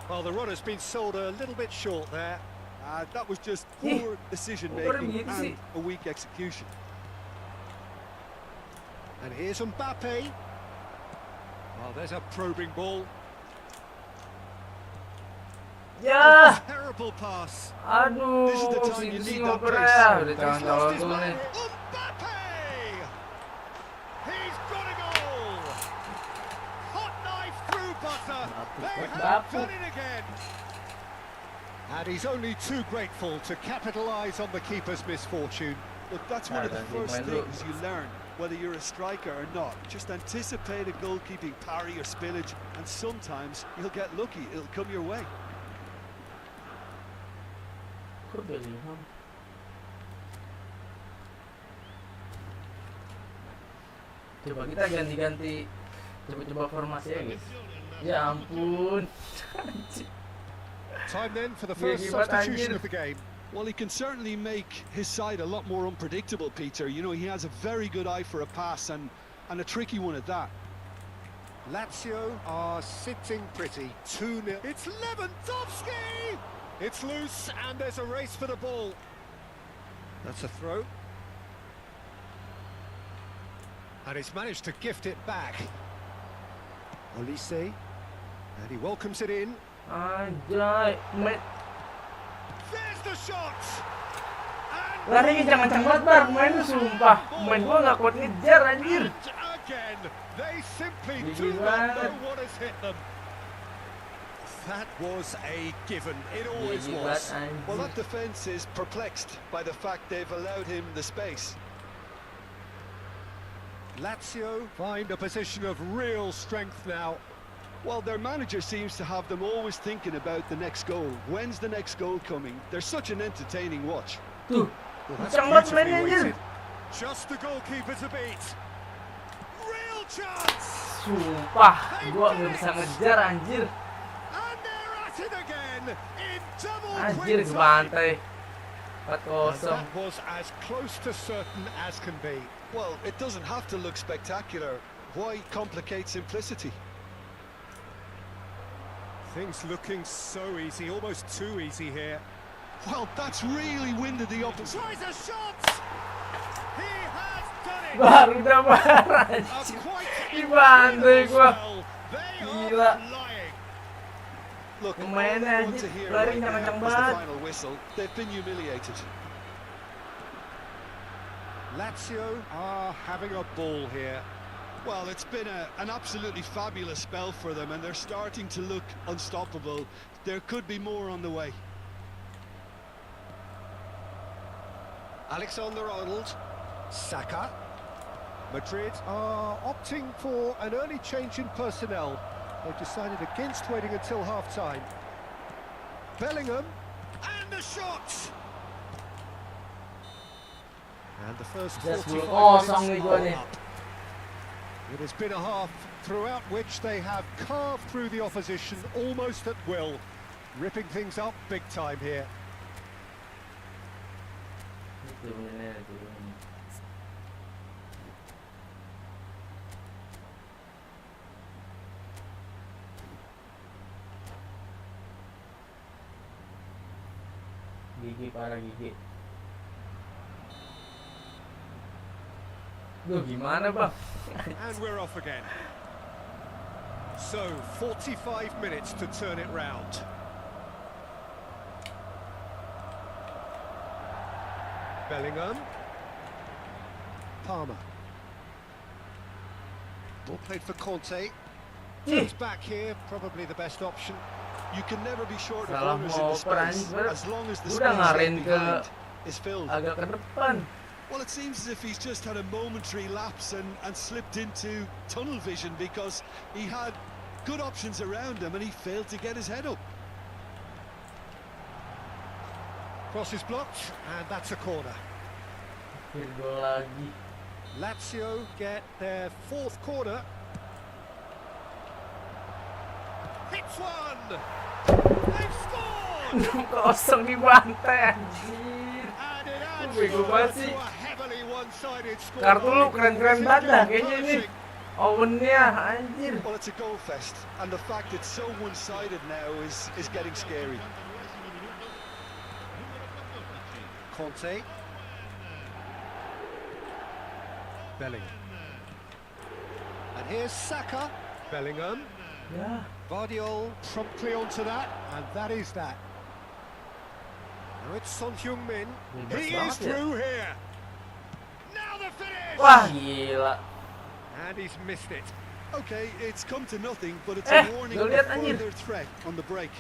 Well, the run has been sold a little bit short there. That was just poor decision-making begitu sih? and a weak execution. And here's Mbappe. Well, there's a probing ball. Ya, Terrible pass. aduh, This is the time you si need ngoper that ya, pace. udah He's calon-calon lost his tuh nih. man. Mbappe! He's got a goal. Hot knife through butter. They have done it again. And he's only too grateful to capitalise on the keeper's misfortune. Look, that's one of the Nah, first dan di main things you learn, whether you're a striker or not. Just anticipate a goalkeeping parry or spillage, and sometimes you'll get lucky. It'll come your way. Kok Bellingham? Coba kita ganti-ganti, coba-coba formasi ya guys. Ya ampun. Time then for the Yeah, first he went substitution angel. of the game. Well, he can certainly make his side a lot more unpredictable, Peter. You know, he has a very good eye for a pass and a tricky one at that. Lazio are sitting pretty. 2-0. It's Lewandowski! It's loose and there's a race for the ball. That's a throw. And he's managed to gift it back. Olise. And he welcomes it in. Anjay, There's the shot! And larinya jangan kencang banget Bar, pemain lu sumpah. Pemain gua nggak kuat ngejar anjir. And again, they simply Gigi do not banget. know what has hit them. That was a given. It always Gigi was. banget Well, anjir. that defence is perplexed by the fact they've allowed him the space. Lazio find a position of real strength now. Well, their manager seems to have them always thinking about the next goal. When's the next goal coming? They're such an entertaining watch. Tuh, Well, that's kencang banget beautifully mainnya anjir. weighted. Just the goalkeeper to beat. Real chance! Sumpah, gua nggak bisa ngejar anjir. And they're at it again in double Anjir quick time. kebantai. And 4-0. that was as close to certain as can be. Well, it doesn't have to look spectacular. Why complicate simplicity? Things looking so easy, almost too easy here. Well, that's really winded the opposite. Tries a shot! He has done it! Baru udah marah A anjir. quite Dibantai incredible gua. spell. They Gila. are flying. Look, all Lumayan they want aja, to hear lari right now kencang is the banget. final whistle. They've been humiliated. Lazio are having a ball here. Well, it's been an absolutely fabulous spell for them, and they're starting to look unstoppable. There could be more on the way. Alexander-Arnold, Saka. Madrid are opting for an early change in personnel. They've decided against waiting until half-time. Bellingham, and the shot! And the first Just 45 kosong nih minutes gua are nih. up. It has been a half throughout which they have carved through the opposition almost at will, ripping things up big time here. Turunin aja, turunin. Gigi parah gigi. Duh gimana bang? And we're off again. So, 45 minutes to turn it round. Bellingham. Palmer. Ball played for Conte. Turns back here, probably the best option. You can never be short of Salah runners in the ngoper space, anjir. as long as the Udah space ngarahin left ke behind is filled. agak ke depan. Well, it seems as if he's just had a momentary lapse and slipped into tunnel vision, because he had good options around him and he failed to get his head up. Cross is blocked, and that's a corner. Akhir gol lagi. Lazio get their fourth corner. Hits one! They've scored! 6-0 dibantai anjir. And it adds Bego further banget to sih. a heavily one-sided score. Kartu lu keren-keren banget dah kayaknya ini. Owennya anjir. Well, it's a goal fest, and the fact it's so one-sided now is getting scary. Conte. Bellingham. And here's Saka. Bellingham. Ya. Vardiol promptly onto that, and that is that. Now it's Son Heung-min. Bebas He is banget ya. through here. Now the finish! Wah, gila. And he's missed it. Okay, it's come to nothing, but it's Eh, a warning gol of lihat, anjir. further threat on the break.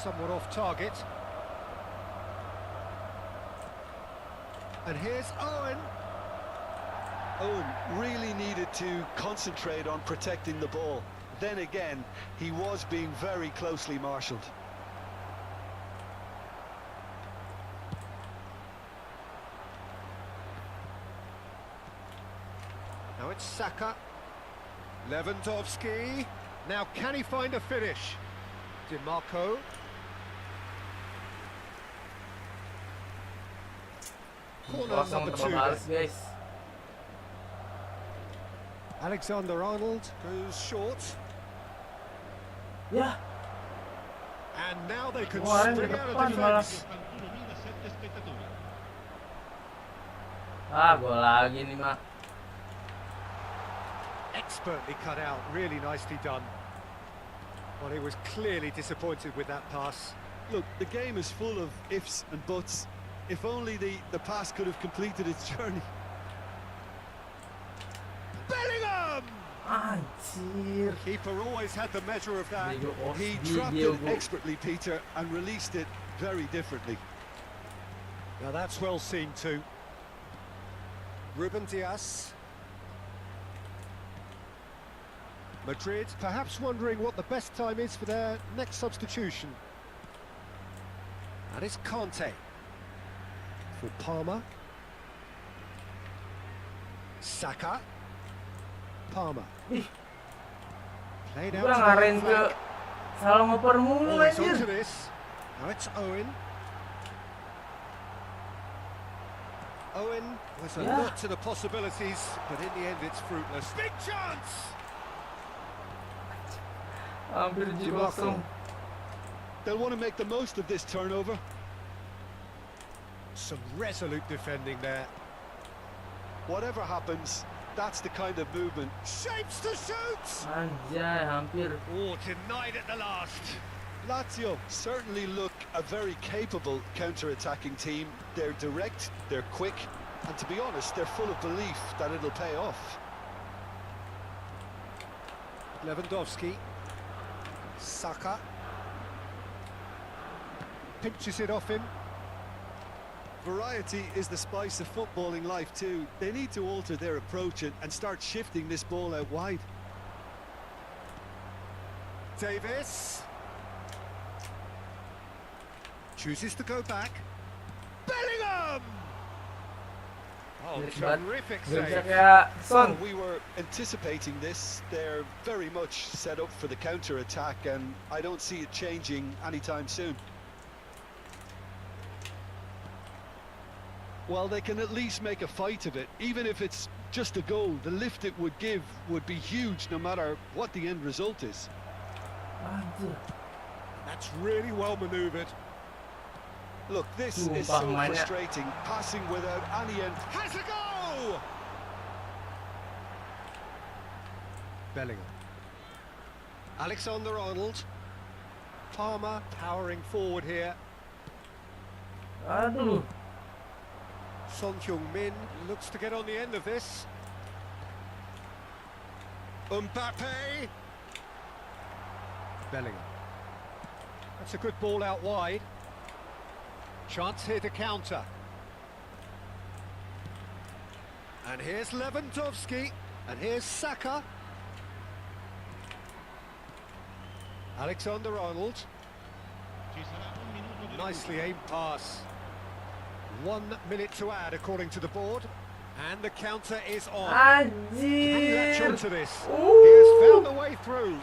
Somewhat off target. And here's Owen. Owen really needed to concentrate on protecting the ball. Then again, he was being very closely marshalled. Now it's Saka. Lewandowski. Now can he find a finish? DiMarco. Corner Kosong number untuk 2. balas, guys. Alexander-Arnold goes short. Ya. And now they can Kemarin spring ke out of depan malah. defence. 81.007 spettatori. Ah, gol lagi nih, Mak. Expertly cut out, really nicely done. Well, he was clearly disappointed with that pass. Look, the game is full of ifs and buts. If only the pass could have completed its journey. Bellingham! Anjir. Keeper always had the measure of that. He Di trapped it Diogo. expertly, Peter, and released it very differently. Now that's well seen too. Ruben Dias. Madrid perhaps wondering what the best time is for their next substitution. That is Kante. For Palmer. Saka. Palmer. Ih, Played gua out to ngarahin the ke flank. salah ngoper mulu Always anjir. onto this. Now it's Owen. Owen was a Yeah. lot to the possibilities, but in the end it's fruitless. Big chance! Hampir 7-0. They'll want to make the most of this turnover. Some resolute defending there. Whatever happens, that's the kind of movement. Shapes to shoot! Anjay, hampir. Oh, denied at the last. Lazio certainly look a very capable counter-attacking team. They're direct, they're quick, and to be honest, they're full of belief that it'll pay off. Lewandowski. Saka. Pinches it off him. Variety is the spice of footballing life too. They need to alter their approach and start shifting this ball out wide. Davis. Chooses to go back. Bellingham! Oh, Jelek banget. terrific Gak bisa save. kayak Son. We were anticipating this. They're very much set up for the counter-attack, and I don't see it changing anytime soon. Well, they can at least make a fight of it. Even if it's just a goal, the lift it would give would be huge no matter what the end result is. Anjir. That's really well manoeuvred. Look, this Sumpah, is so mainnya. frustrating. Passing without any end. Has a go! Bellingham. Alexander-Arnold. Palmer powering forward here. Aduh. Son Heung-min looks to get on the end of this. Mbappe. Bellingham. That's a good ball out wide. Chance here to counter. And here's Lewandowski. And here's Saka. Alexander-Arnold. Ci sarà un minuto di Nicely aimed pass. 1 minute to add according to the board. And the counter is on. Can he latch Anjir. onto this? He has found a way through.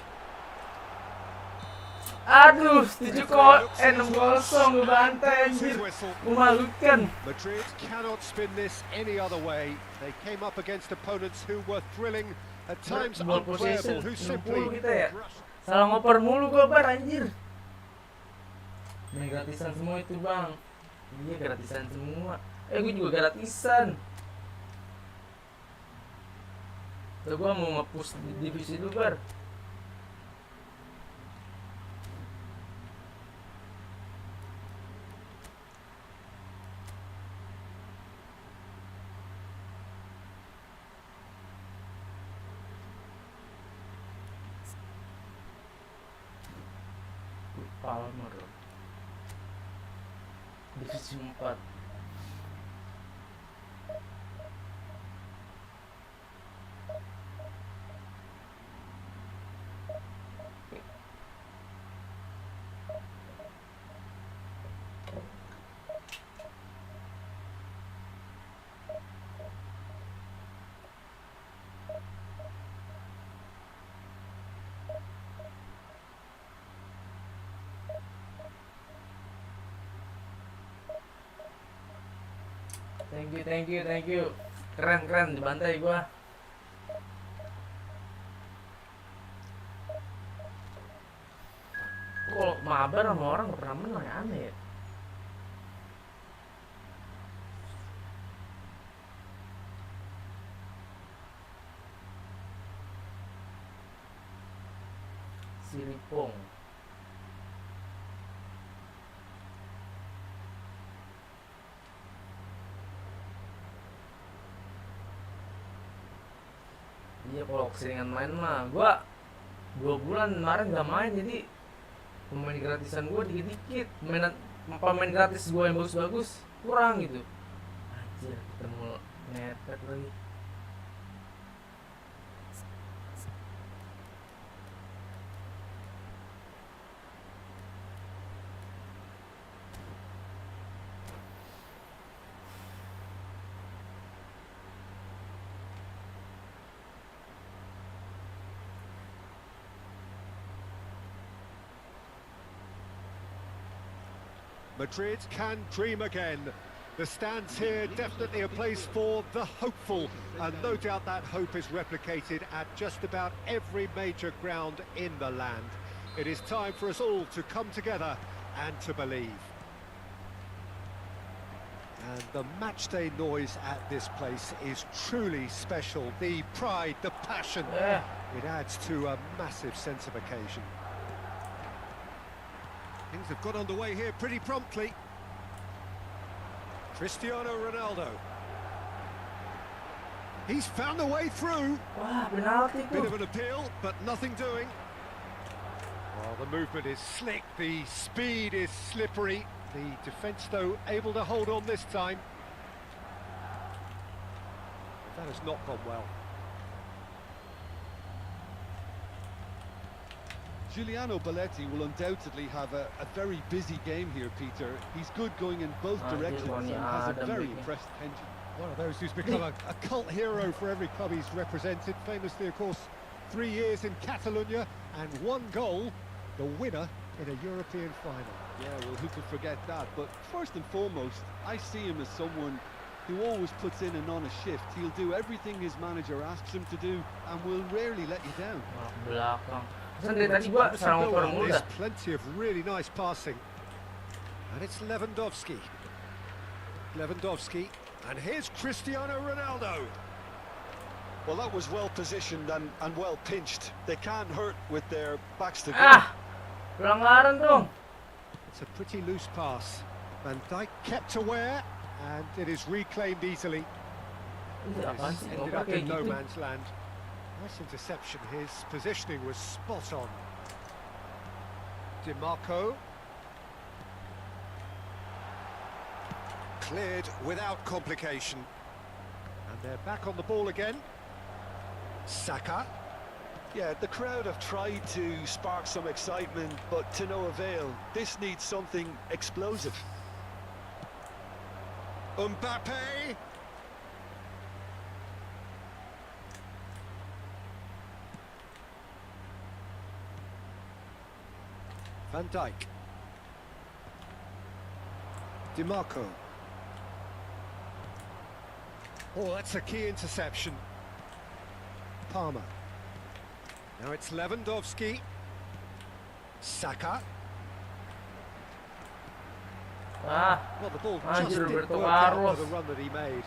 Aduh, 6-0 ngebantai anjir. His whistle. Memalukan. Madrid cannot spin this any other way. They came up against opponents who were thrilling, at times Ball unplayable, possession who 60 simply kita ya. brushed. Salah ngoper mulu gue bar anjir. Ini gratisan semua itu bang. Iya gratisan semua. Gue juga gratisan. Udah gua mau nge-push di divisi dulu, Bar. Palmer divisi 4. Thank you. Keren dibantai gua. Kalau mabar sama orang gak pernah menang, aneh ya. Siripong. Iya, kalau keseringan main mah gua 2 bulan kemarin gak main, jadi pemain gratisan gua dikit-dikit. Pemain gratis gua yang bagus-bagus kurang gitu. Anjir, ketemu ngepet lagi. Madrid can dream again. The stands here definitely a place for the hopeful, and no doubt that hope is replicated at just about every major ground in the land. It is time for us all to come together and to believe. And the matchday noise at this place is truly special. The pride, the passion, it adds to a massive sense of occasion. Things have got underway here pretty promptly. Cristiano Ronaldo. He's found a way through. Wah, penalti Bit tuh. of an appeal, but nothing doing. Well, the movement is slick, the speed is slippery. The defence, though, able to hold on this time. That has not gone well. Giuliano Belletti will undoubtedly have a very busy game here, Peter. He's good going in both directions and has a very impressive engine. One of those who's become a cult hero for every club he's represented. Famously, of course, 3 years in Catalonia and 1 goal, the winner in a European final. Yeah, well, who could forget that? But first and foremost, I see him as someone who always puts in an honest shift. He'll do everything his manager asks him to do and will rarely let you down. Belakang. Dari tadi gua serang oper mulu dah. There's plenty of really nice passing. And it's Lewandowski. And here's Cristiano Ronaldo. Well, that was well positioned and well pinched. They can't hurt with their backs to goal. Pelanggaran dong. It's a pretty loose pass. Van Dijk kept aware, and it is reclaimed easily. Apaan sih? Ended Ngoper up kayak in no gitu. man's land. Nice interception. His positioning was spot on. DiMarco. Cleared without complication. And they're back on the ball again. Saka. Yeah, the crowd have tried to spark some excitement, but to no avail. This needs something explosive. Mbappe. Van Dijk. DiMarco. Oh, that's a key interception. Palmer. Now it's Lewandowski. Saka. Well, the ball just didn't Roberto work out Carlos. for the run that he made.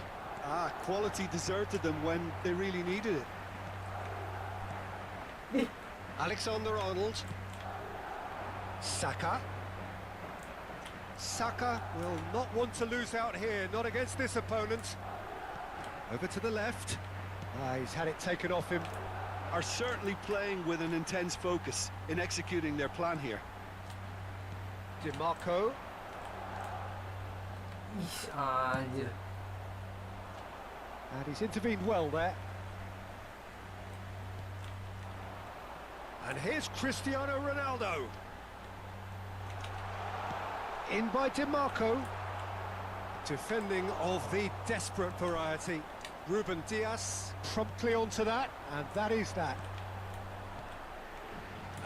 Quality deserted them when they really needed it. Alexander-Arnold. Saka. Saka will not want to lose out here, not against this opponent. Over to the left. He's had it taken off him. Are certainly playing with an intense focus in executing their plan here. DiMarco. Ih, anjir. And he's intervened well there. And here's Cristiano Ronaldo. In by DiMarco. Defending of the desperate variety. Ruben Dias promptly onto that, and that is that.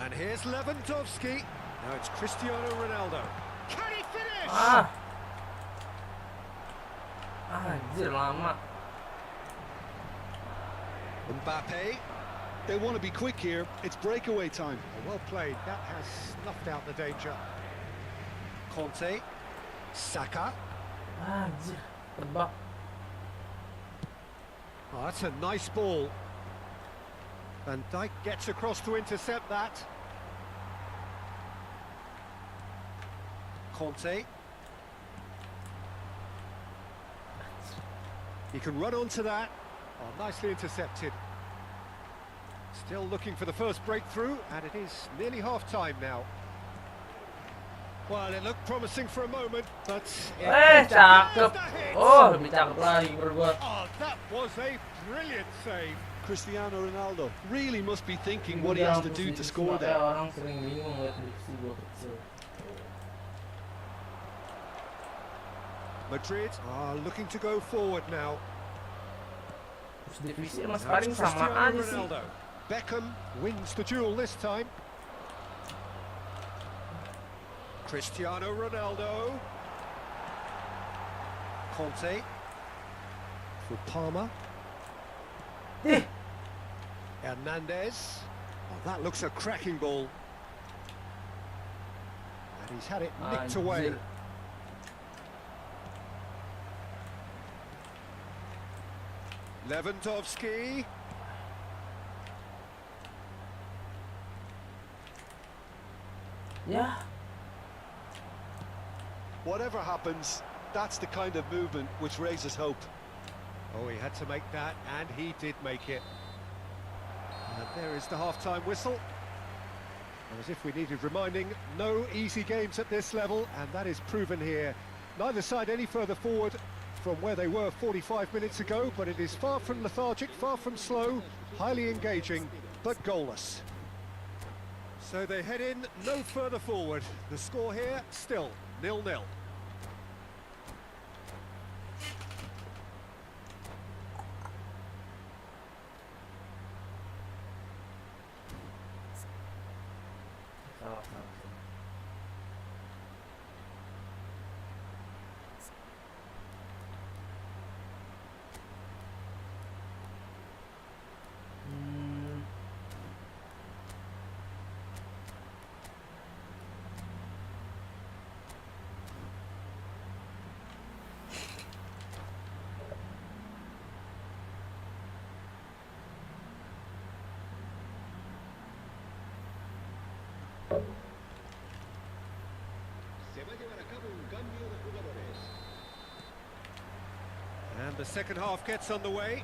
And here's Lewandowski. Now it's Cristiano Ronaldo. Can he finish? Ah. Anjir, lama. Mbappe. They want to be quick here. It's breakaway time. Well played. That has snuffed out the danger. Conte. Saka. Anjir, tebak. Oh, that's a nice ball. Van Dijk gets across to intercept that. Conte. He can run onto that. Oh, nicely intercepted. Still looking for the first breakthrough, and it is nearly half-time now. Well, it looked promising for a moment, but... Cakep. Oh, lebih cakep lagi berdua. Oh, that was a brilliant save. Cristiano Ronaldo really must be thinking what he has to do to score there. Orang sering bingung lihat divisi gua kecil. Madrid are looking to go forward now. Terus divisi Now mas it's paling sama Cristiano aja sih. Ronaldo. Beckham wins the duel this time. Cristiano Ronaldo. Conte. For Palmer. Hernandez. Oh, that looks a cracking ball. And he's had it nicked away. Anjir. Lewandowski. Ya. Whatever happens, that's the kind of movement which raises hope. Oh, he had to make that, and he did make it. And there is the half-time whistle. And as if we needed reminding, no easy games at this level, and that is proven here. Neither side any further forward from where they were 45 minutes ago, but it is far from lethargic, far from slow, highly engaging, but goalless. So they head in no further forward. The score here, still 0-0. Salah, salah. And the second half gets underway.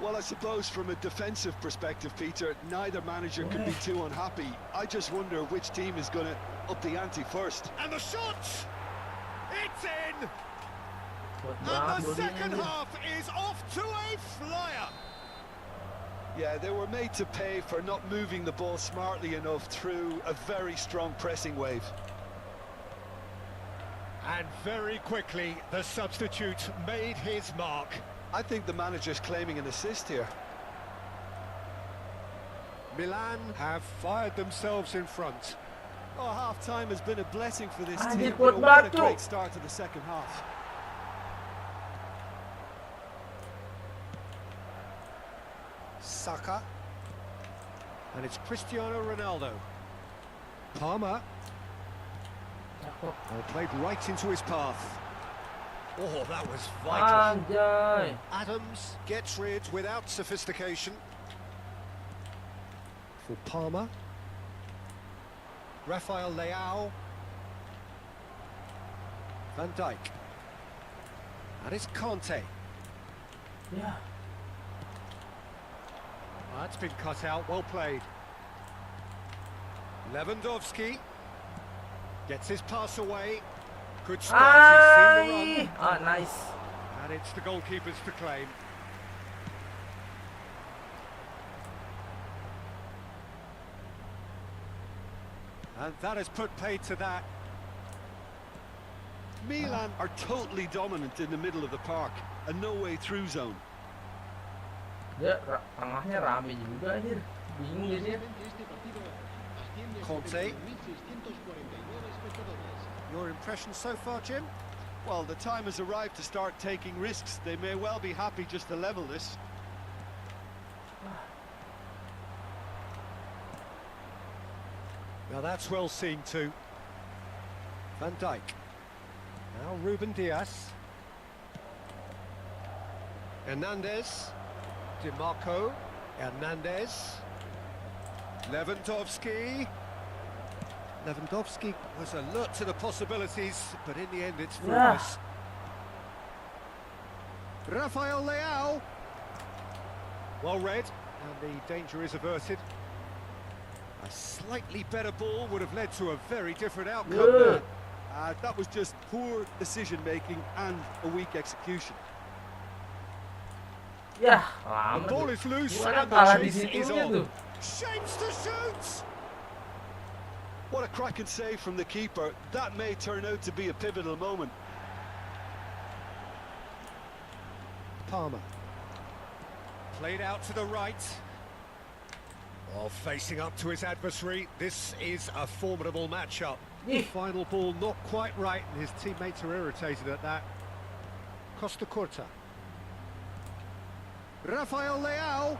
Well, I suppose from a defensive perspective, Peter, neither manager can be too unhappy. I just wonder which team is going to up the ante first. And the shot! It's in! Buat And banget the golnya second anjir. half is off to a flyer! Yeah, they were made to pay for not moving the ball smartly enough through a very strong pressing wave. And very quickly, the substitute made his mark. I think the manager's claiming an assist here. Milan have fired themselves in front. Oh, half-time has been a blessing for this Ah, team. dia What buat a batu. great start to the second half. Saka. And it's Cristiano Ronaldo. Palmer. Cakep. Oh, played right into his path. Oh, that was vital. Anjay. Adams gets rid without sophistication. for Palmer. Rafael Leao. Van Dijk. And it's Conte. Ya. That's been cut out, well played. Lewandowski gets his pass away. Good start, he's seen the Ay! run. Ah, nice. And it's the goalkeepers to claim. And that has put paid to that. Milan are totally dominant in the middle of the park. A no-way through zone. Dia tengahnya rame juga anjir. Bingung dia. Conte. Your impression so far, Jim? Well, the time has arrived to start taking risks. They may well be happy just to level this. Now that's well seen too. Van Dijk. Now Ruben Diaz. Hernandez. DiMarco. Hernandez. Lewandowski. Lewandowski was alert to the possibilities, but in the end it's fruitless. Rafael Leao. Well read, and the danger is averted. A slightly better ball would have led to a very different outcome there. That was just poor decision-making and a weak execution. Ya, The lama ball tuh. is loose Gimana and the kalah di chase is situnya on. tuh? Shapes to shoot! What a cracking save from the keeper. That may turn out to be a pivotal moment. Palmer. Played out to the right. While facing up to his adversary, this is a formidable matchup. Final ball not quite right, and his teammates are irritated at that. Costa Curta. Rafael Leao.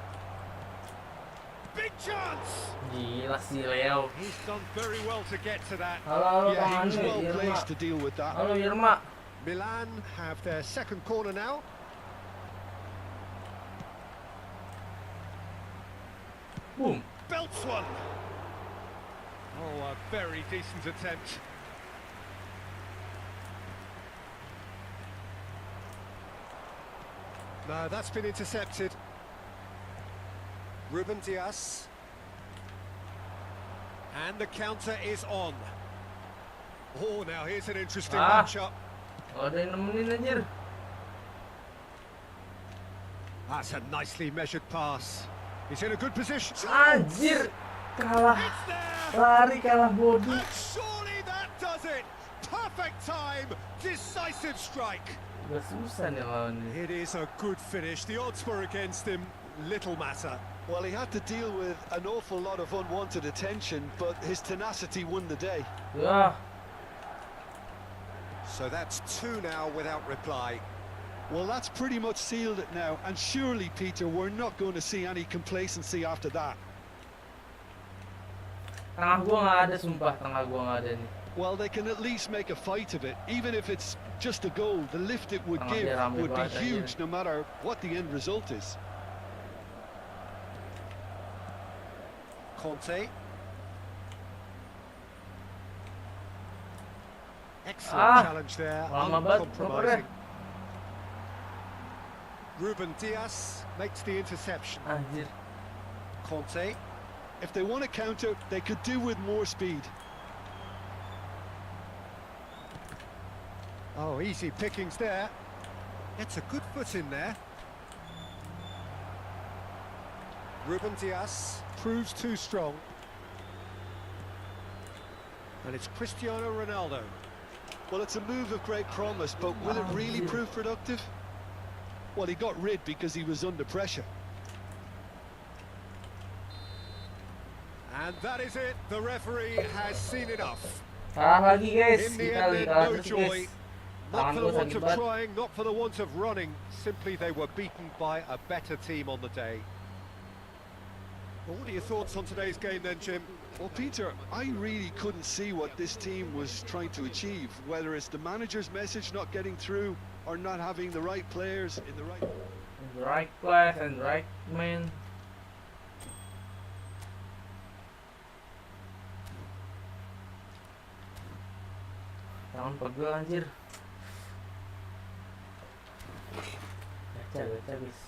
Big chance! Gila si Leo. He's done very well to get to that. Halo, Yeah, he was tangannya well Irma. placed to deal with that. Halo Irma. Milan have their second corner now. Boom. Belts one. Oh, a very decent attempt. No, that's been intercepted. Ruben Diaz. And the counter is on. Oh, now here's an interesting matchup. Oh, ada yang nemenin anjir. That's a nicely measured pass. He's in a good position. Anjir. Kalah. It's there. Lari kalah body. And surely that does it. Perfect time. Decisive strike. Udah susah nih lawan dia. It is a good finish. The odds were against him. Little matter. Well, he had to deal with an awful lot of unwanted attention, but his tenacity won the day. Ya. So that's two now without reply. Well, that's pretty much sealed it now, and surely, Peter, we're not going to see any complacency after that. Tengah gua nggak ada, sumpah tengah gua nggak ada nih. Well, they can at least make a fight of it, even if it's just a goal. The lift it would give would be huge, no matter what the end result is. Conte. Excellent challenge there, lama banget, uncompromising. Ruben Diaz makes the interception. Anjir. Conte. If they want to counter, they could do with more speed. Oh, easy pickings there. Gets a good foot in there. Ruben Diaz proves too strong. And it's Cristiano Ronaldo. Well, it's a move of great promise, but will it really prove productive? Well, he got rid because he was under pressure. And that is it. The referee has seen enough. Kalah lagi guys. In the Kita end, kalah no terus joy. guys. Not Tangan for gua the want sakit of banget. trying, not for the want of running. Simply they were beaten by a better team on the day. Well, what are your thoughts on today's game then, Jim? Well, Peter, I really couldn't see what this team was trying to achieve, whether it's the manager's message not getting through or not having the right players in the right... Right place and right man. Naon pegel anjir. Gacha guys.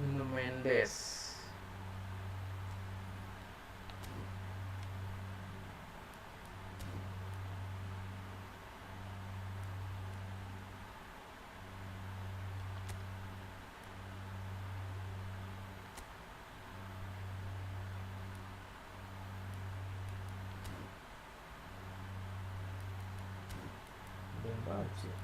Nuno Mendes. Bagus ya.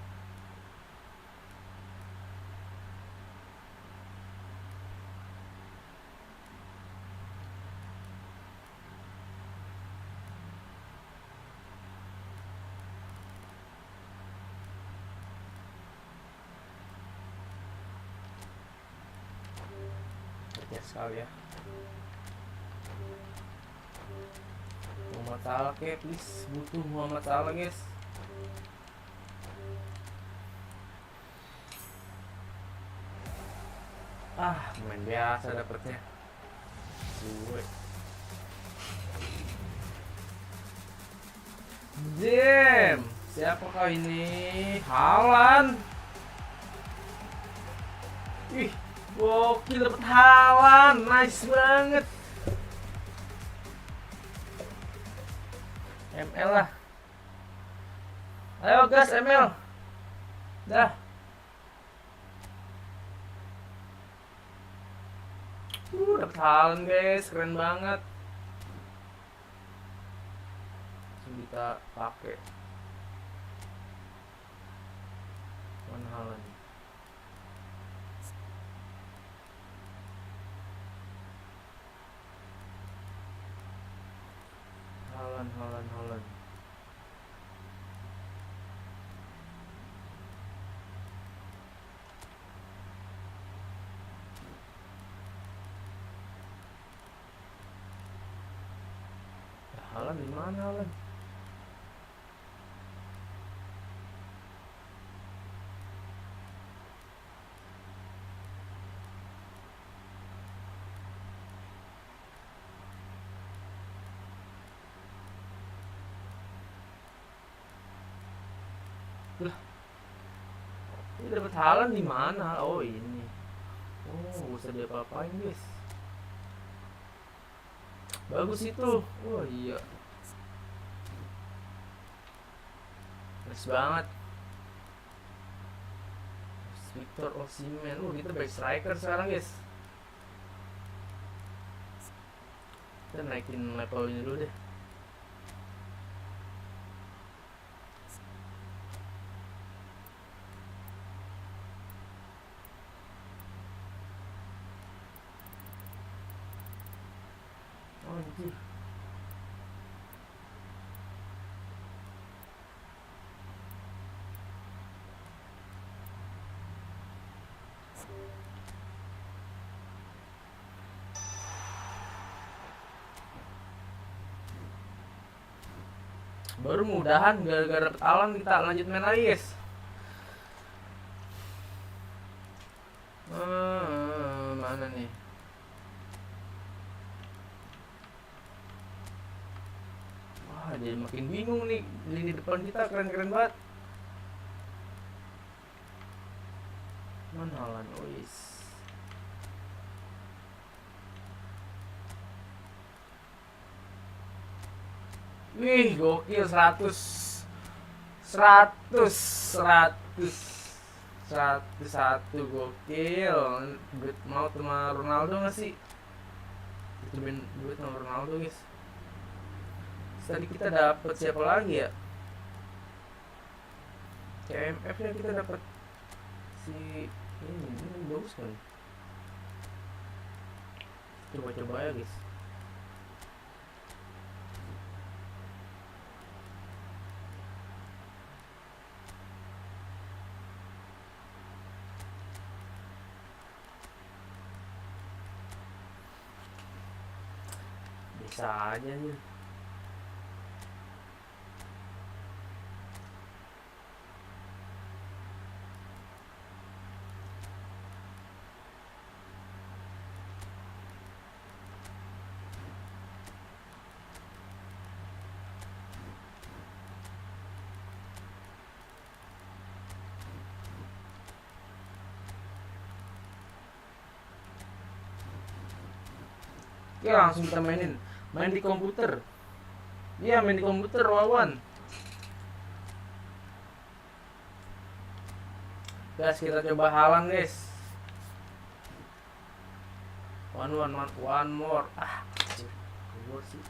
Ya sekali ya. Muhammad Salah kayak please, butuh Muhammad Salah guys. Main biasa dapetnya. Gue. Jam, siapakah ini? Haaland. Ih, gokil dapet Haaland, nice banget. ML lah. Ayo gas ML. Dah. Dapet Haaland guys, keren banget. Langsung kita pakai. Mana Haaland? Haaland. Haaland di mana Haaland? Lah, ini dapat Haaland di mana? Oh ini. Oh, usah dia apa-apain guys. Bagus itu. Oh iya. Bagus banget. Victor Osimhen. Oh, kita baik striker sekarang guys. Kita naikin level ini dulu deh. Anjir. Baru mudahan gara-gara dapet Haaland kita lanjut main lagi guys. Mana nih? Jadi makin bingung nih, lini depan kita keren-keren banget. Mana Haaland? Ois. Wih, gokil 101 gokil. Duit mau sama Ronaldo nggak sih? Itu duit sama Ronaldo guys. Tadi kita dapet siapa lagi ya? TMF nya kita dapat si ini bagus kan. Coba-coba ya guys. Bisa aja nih. Oke, langsung kita main di komputer. Iya, main di komputer Wawan. Guys, kita coba Haaland guys. One more. Keluar sih.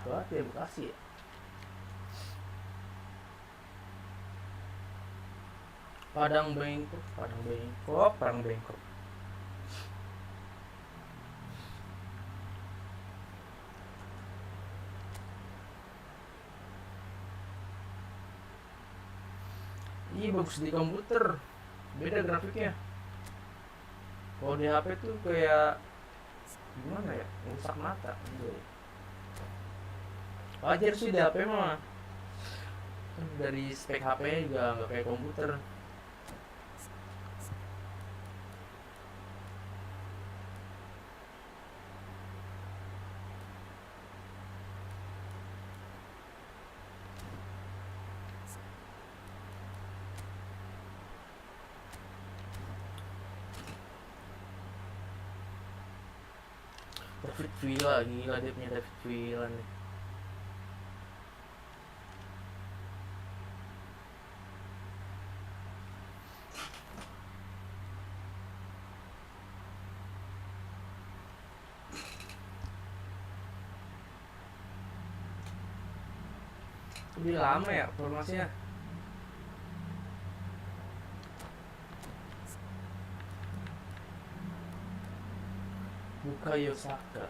Berat ya Bekasi ya. Padang Bengkok. Iya bagus di komputer, beda grafiknya. Kalau di HP tuh kayak gimana ya, rusak mata. Wajar sih di HP mah. Dari spek HP juga nggak kayak komputer. David Villa, gila dia punya David Villa nih. Lebih lama ya formasinya. Bukayo Saka.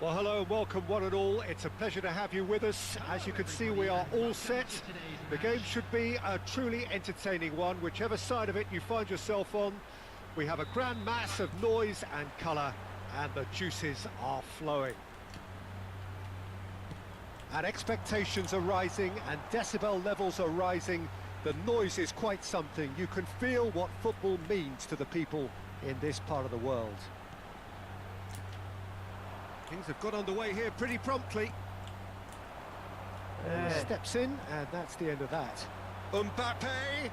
Well, hello and welcome one and all. It's a pleasure to have you with us. As you can see, we are all set. The game should be a truly entertaining one, whichever side of it you find yourself on. We have a grand mass of noise and colour, and the juices are flowing. And expectations are rising, and decibel levels are rising. The noise is quite something. You can feel what football means to the people in this part of the world. Things have got underway here pretty promptly. He steps in, and that's the end of that. Mbappe!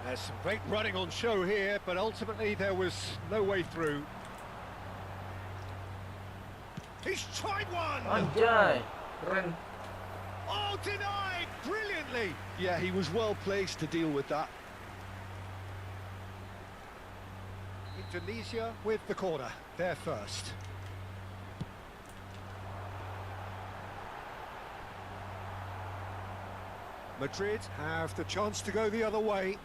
There's some great running on show here, but ultimately there was no way through. He's tried one! Anjay, keren. Oh, denied! Brilliantly! Yeah, he was well placed to deal with that. Indonesia with the corner, they're first. Madrid have the chance to go the other way.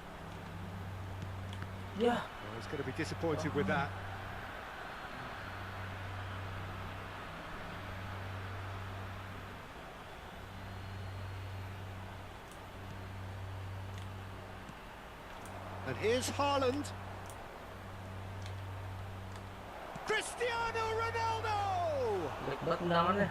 Ya. Well, he's going to be disappointed with that. And here's Haaland. Cristiano Ronaldo! Baik banget tendangannya.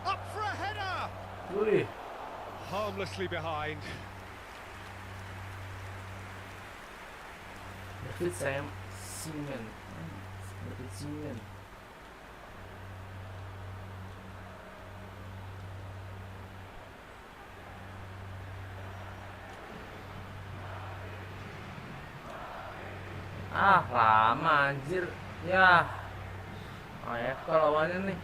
Up for a header! Wih. Harmlessly behind. David Seaman. David Seaman. Ah, lama anjir. Ya. AFK lawannya nih.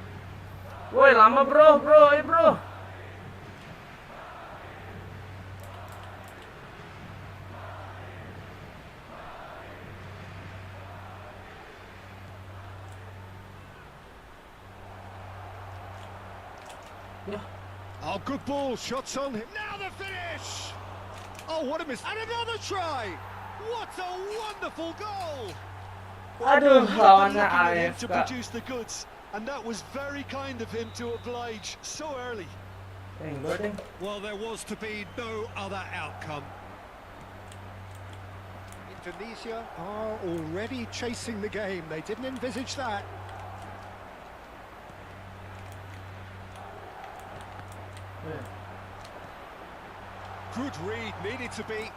Woi, lama bro, bro. Yeah. Oh, good ball, shots on him. Now the finish! Oh, what a miss. And another try! What a wonderful goal! Aduh, lawannya Looking at him to AFK. produce the goods, and that was very kind of him to oblige so early. Ding. Well, there was to be no other outcome. Indonesia are already chasing the game. They didn't envisage that. Good read, needed to be.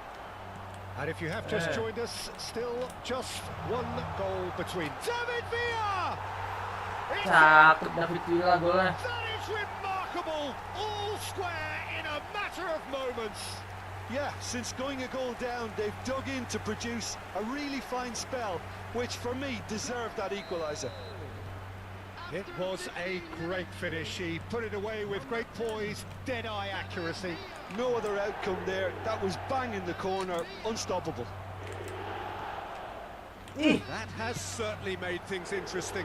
And if you have just joined us, still just one goal between. David Villa! Cakep David Villa golnya. That is remarkable! All square in a matter of moments. Yeah, since going a goal down, they've dug in to produce a really fine spell, which for me deserved that equaliser. It was a great finish. He put it away with great poise, dead-eye accuracy. No other outcome there. That was bang in the corner, unstoppable. That has certainly made things interesting.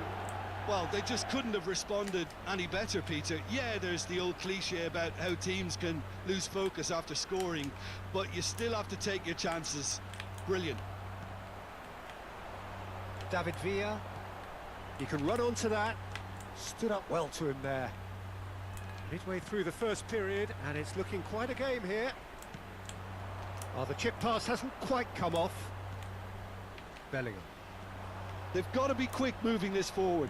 Well, they just couldn't have responded any better, Peter. Yeah, there's the old cliche about how teams can lose focus after scoring, but you still have to take your chances. Brilliant. David Villa, he can run onto that. Stood up well to him there. Midway through the first period, and it's looking quite a game here. Oh, the chip pass hasn't quite come off. Bellingham. They've got to be quick moving this forward.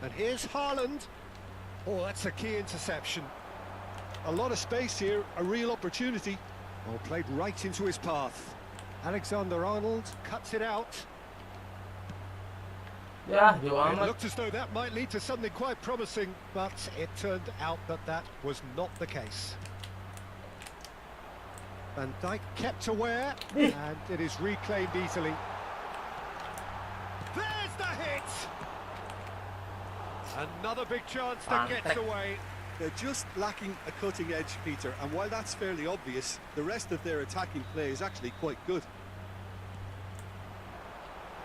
And here's Haaland. Oh, that's a key interception. A lot of space here, a real opportunity. Oh, played right into his path. Alexander-Arnold cuts it out. Ya, It jauh amat. looked as though that might lead to something quite promising, but it turned out that that was not the case. Van Dijk kept aware, and it is reclaimed easily. There's the hit! Another big chance that gets away. They're just lacking a cutting edge, Peter, and while that's fairly obvious, the rest of their attacking play is actually quite good.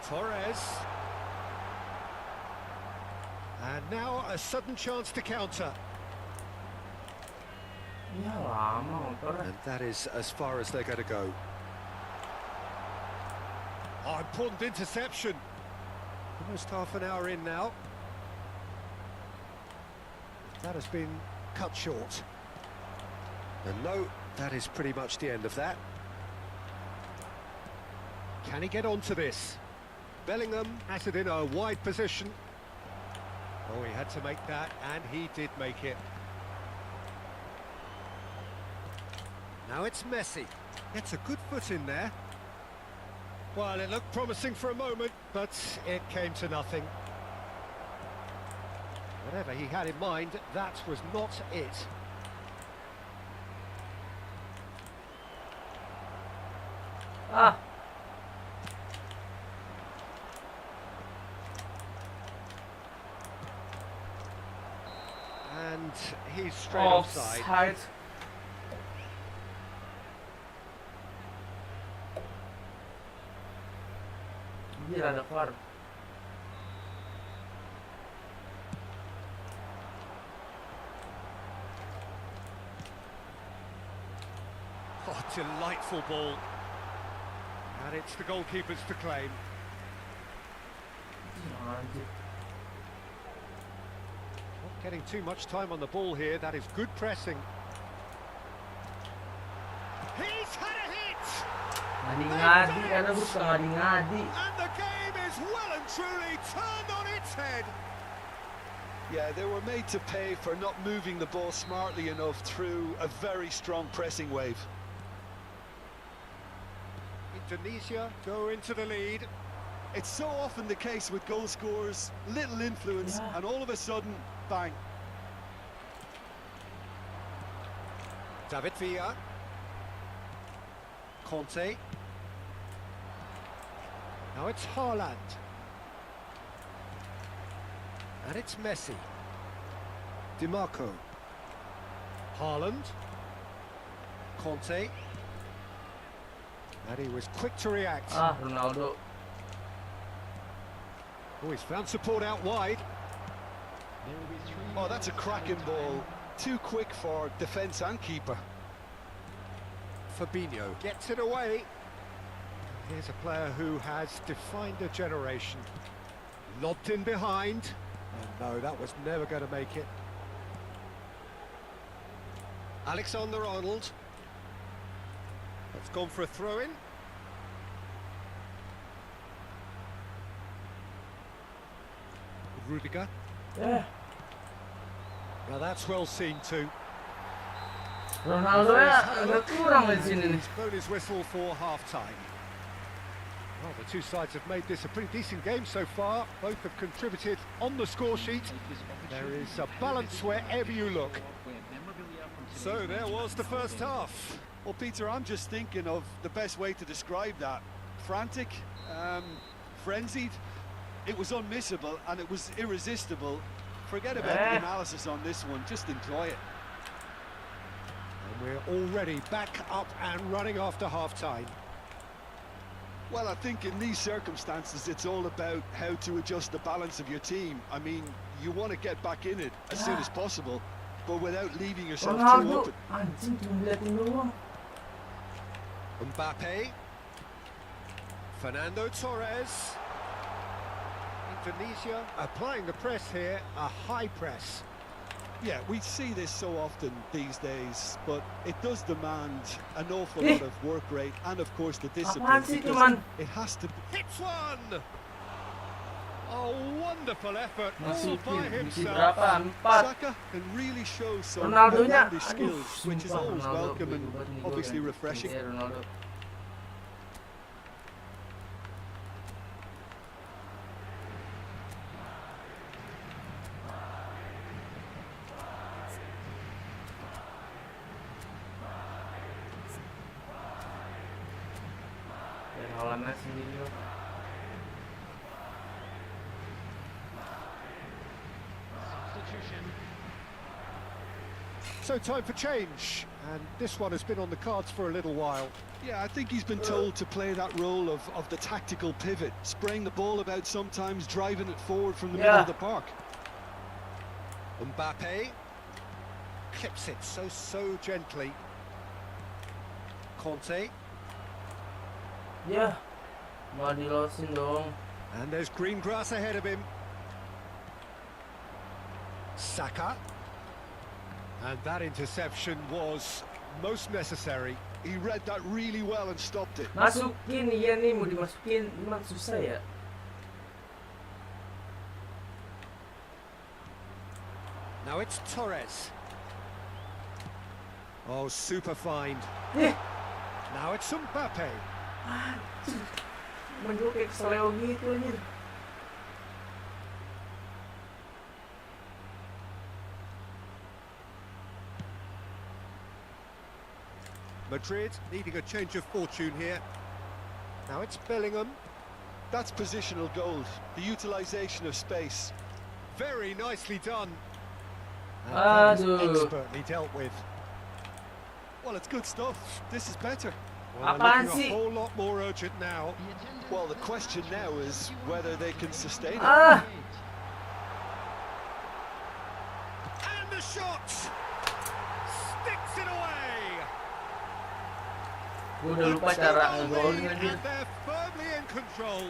Torres. And now a sudden chance to counter. Ya lama motornya. And that is as far as they're going to go. Oh, important interception. Almost half an hour in now. That has been cut short. And no, that is pretty much the end of that. Can he get onto this? Bellingham has it in a wide position. Oh, he had to make that, and he did make it. Now it's Messi. Gets a good foot in there. Well, it looked promising for a moment, but it came to nothing. Whatever he had in mind, that was not it. Ah, And he's straight offside. Offside. Dia ada VAR. Oh, delightful ball. And it's the goalkeepers to claim. Anjir. Not getting too much time on the ball here. That is good pressing. He's had a hit! Ngadi-ngadi, karena gue suka ngadi-ngadi. And the game is well and truly turned on its head. Yeah, they were made to pay for not moving the ball smartly enough through a very strong pressing wave. Indonesia go into the lead. It's so often the case with goal scorers, little influence, and all of a sudden, bang. David Villa. Conte. Now it's Haaland. And it's Messi. Di Marco. Haaland. Conte. And he was quick to react. Ronaldo. Oh, he's found support out wide. Oh, that's a cracking ball. Too quick for defence and keeper. Fabinho gets it away. Here's a player who has defined a generation. Lobbed in behind. And no, that was never going to make it. Alexander-Arnold. That's gone for a throw-in. Rudiger. Yeah. Now that's well seen too. Ronaldo ya agak kurang di sini nih. He's blown his whistle for half-time. Well, the two sides have made this a pretty decent game so far. Both have contributed on the score sheet. There is a balance wherever you look. So there was the first half. Well, Peter, I'm just thinking of the best way to describe that. Frantic, frenzied. It was unmissable and it was irresistible. Forget about the analysis on this one, just enjoy it. And we're already back up and running after half-time. Well, I think in these circumstances, it's all about how to adjust the balance of your team. I mean, you want to get back in it as soon as possible, but without leaving yourself too Ronaldo, open. anjing cuma liatin doang. Mbappe. Fernando Torres. Indonesia applying the press here, a high press. Yeah, we see this so often these days, but it does demand an awful lot of work rate and, of course, the discipline. Apaan sih, Because cuman? it has to be. Hits one! A wonderful effort all Masih by misi himself. berapa? 4. Saka can really show some Ronaldonya, outlandish skills, which is sumpah, always Ronaldo welcome and buat nih obviously gol, refreshing. ya, Ronaldo. Halannya sendiri loh. So time for change, and this one has been on the cards for a little while. Yeah, I think he's been told to play that role of the tactical pivot, spraying the ball about sometimes, driving it forward from the middle of the park. Mbappe clips it so gently. Conte. Ya, mau dilosin dong. And there's green grass ahead of him. Saka. And that interception was most necessary. He read that really well and stopped it. Masukin, iya nih mau dimasukin, memang susah ya. Now it's Torres. Oh, super find. Now it's Mbappe. Anjir, menurut kayak keseleo gitu anjir. Madrid needing a change of fortune here. Now it's Bellingham. That's positional gold, the utilisation of space. Very nicely done. And that is Aduh. expertly dealt with. Well, it's good stuff. This is better. Well, Apaan they're looking sih? a whole lot more urgent now. Well, the question now is whether they can sustain it. Ah, And the shot! Sticks it away! gue udah lupa cara ngegolin And anjir. they're firmly in control.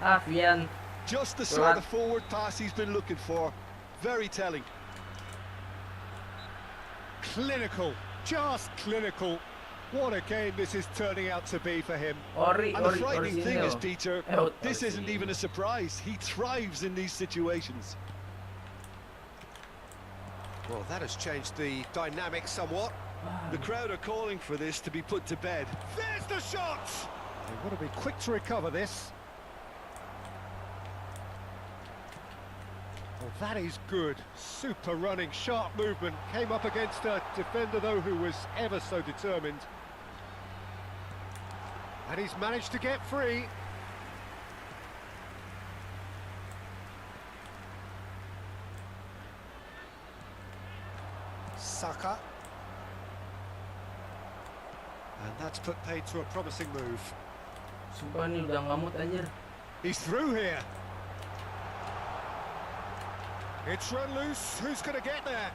Ah, Vian. Just the sort of forward pass he's been looking for. Very telling. Clinical, just clinical. What a game this is turning out to be for him. Ori, And the Ori, frightening thing is, Orisinil. Peter, Oh, this isn't even a surprise. He thrives in these situations. Well, that has changed the dynamic somewhat. The crowd are calling for this to be put to bed. There's the shot! They've got to be quick to recover this. Well, that is good. Super running, sharp movement. Came up against a defender, though, who was ever so determined. And he's managed to get free. Saka. And that's put paid to a promising move. Sumpah nih udah ngamut anjir. He's through here. It's run loose. Who's going to get there?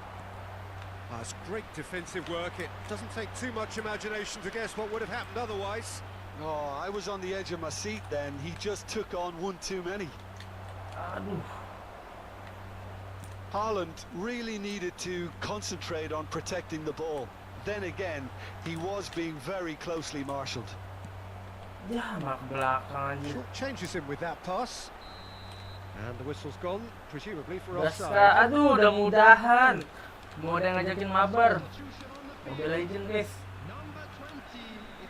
That's great defensive work. It doesn't take too much imagination to guess what would have happened otherwise. Oh, I was on the edge of my seat then. He just took on one too many. Aduh. Haaland really needed to concentrate on protecting the ball. Then again, he was being very closely marshalled. Ya, mak belakang anjir. Short changes him with that pass. And the whistle's gone, presumably for Gaska, offside. aduh udah mudahan. Mau ada yang ngajakin mabar. Mobile Legends guys.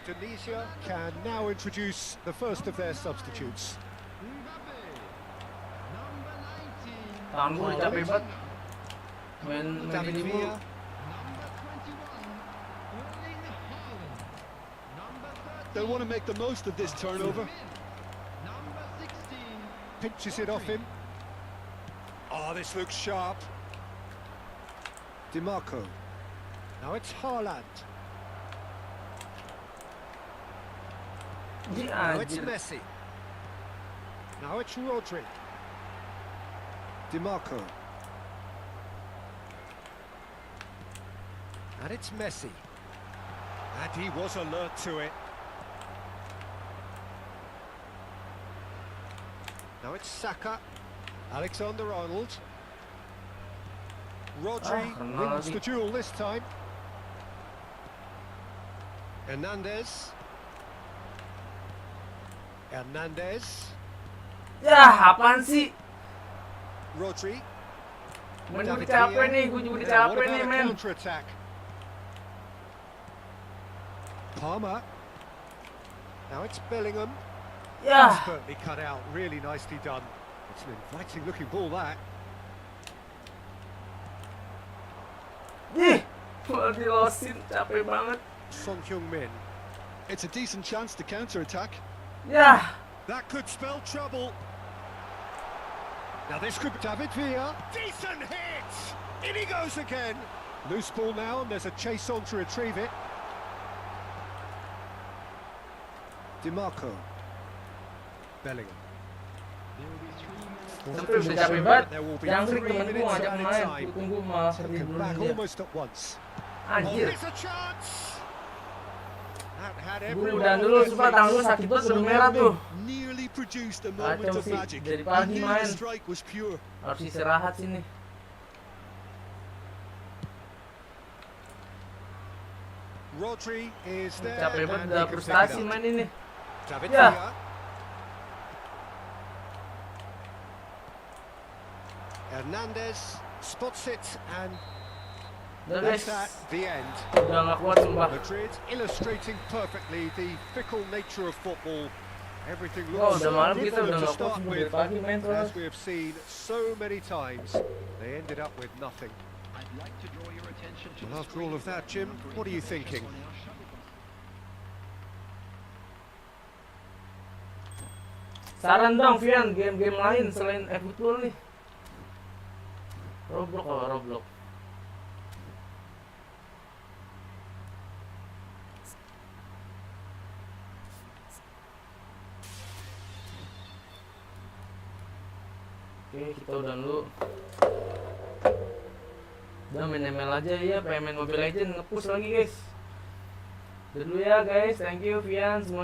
Indonesia can now introduce the first of their substitutes. Tangan gue udah capek banget. Main David ini mulu. Villa. They'll want to make the most of this turnover. Pinches it off him. Oh, this looks sharp. DiMarco. Now it's Haaland. Anjir, Now it's anjir. Messi. Now it's Rodri. DiMarco. And it's Messi. And he was alert to it. Now it's Saka. Alexander-Arnold. Rodri wins Ronaldo. the duel this time. Hernandez. Hernandez. Ya, apaan sih? Rodri. Main gue David capek Villa. nih, gue juga udah Now, what capek nih about a men. counter-attack? Palmer. Now it's Bellingham. Ya, Expertly cut out, really nicely done. It's an inviting looking ball, that. ih, malah dilosin, capek banget. Son Heung-min. It's a decent chance to counter-attack. Ya, That could spell trouble. Now this could be David Villa. Decent hit! In he goes again. Loose ball now, and there's a chase on to retrieve it. DiMarco. Bellingham. sampai udah capek banget. There will be Jangkrik 3 temen gue minutes ngajak added main, time. gue tunggu malah pergi Come dulu back dia. almost at once. Oh, Anjir, there's a chance. That had gue everyone udah on dulu, their sumpah tangan gue feet. sakit banget, udah merah tuh. Nearly produced a moment Kacau of sih, magic. dari He pagi knew main. the strike was pure. Harus istirahat sini. Rodri is there. Capek banget, and udah he can pick it frustasi up. main ini. David Ya. Villa. Hernandez spots it, and Udah that's guys, at the end. udah gak kuat sumpah. Madrid illustrating perfectly the fickle nature of football. Everything Oh, looks udah so malam good kita for udah them to gak kuat start sumpah dari with, pagi main as terus. we have seen so many times. They ended up with nothing. Well, after all of that, Jim, what are you thinking? Saran dong Vian, game-game lain selain Efootball nih. Roblox apa Roblox? Oke, kita udah dulu. Udah main ML aja ya, pengen main Mobile Legends nge-push lagi guys. Udah dulu ya guys, thank you Vian semuanya.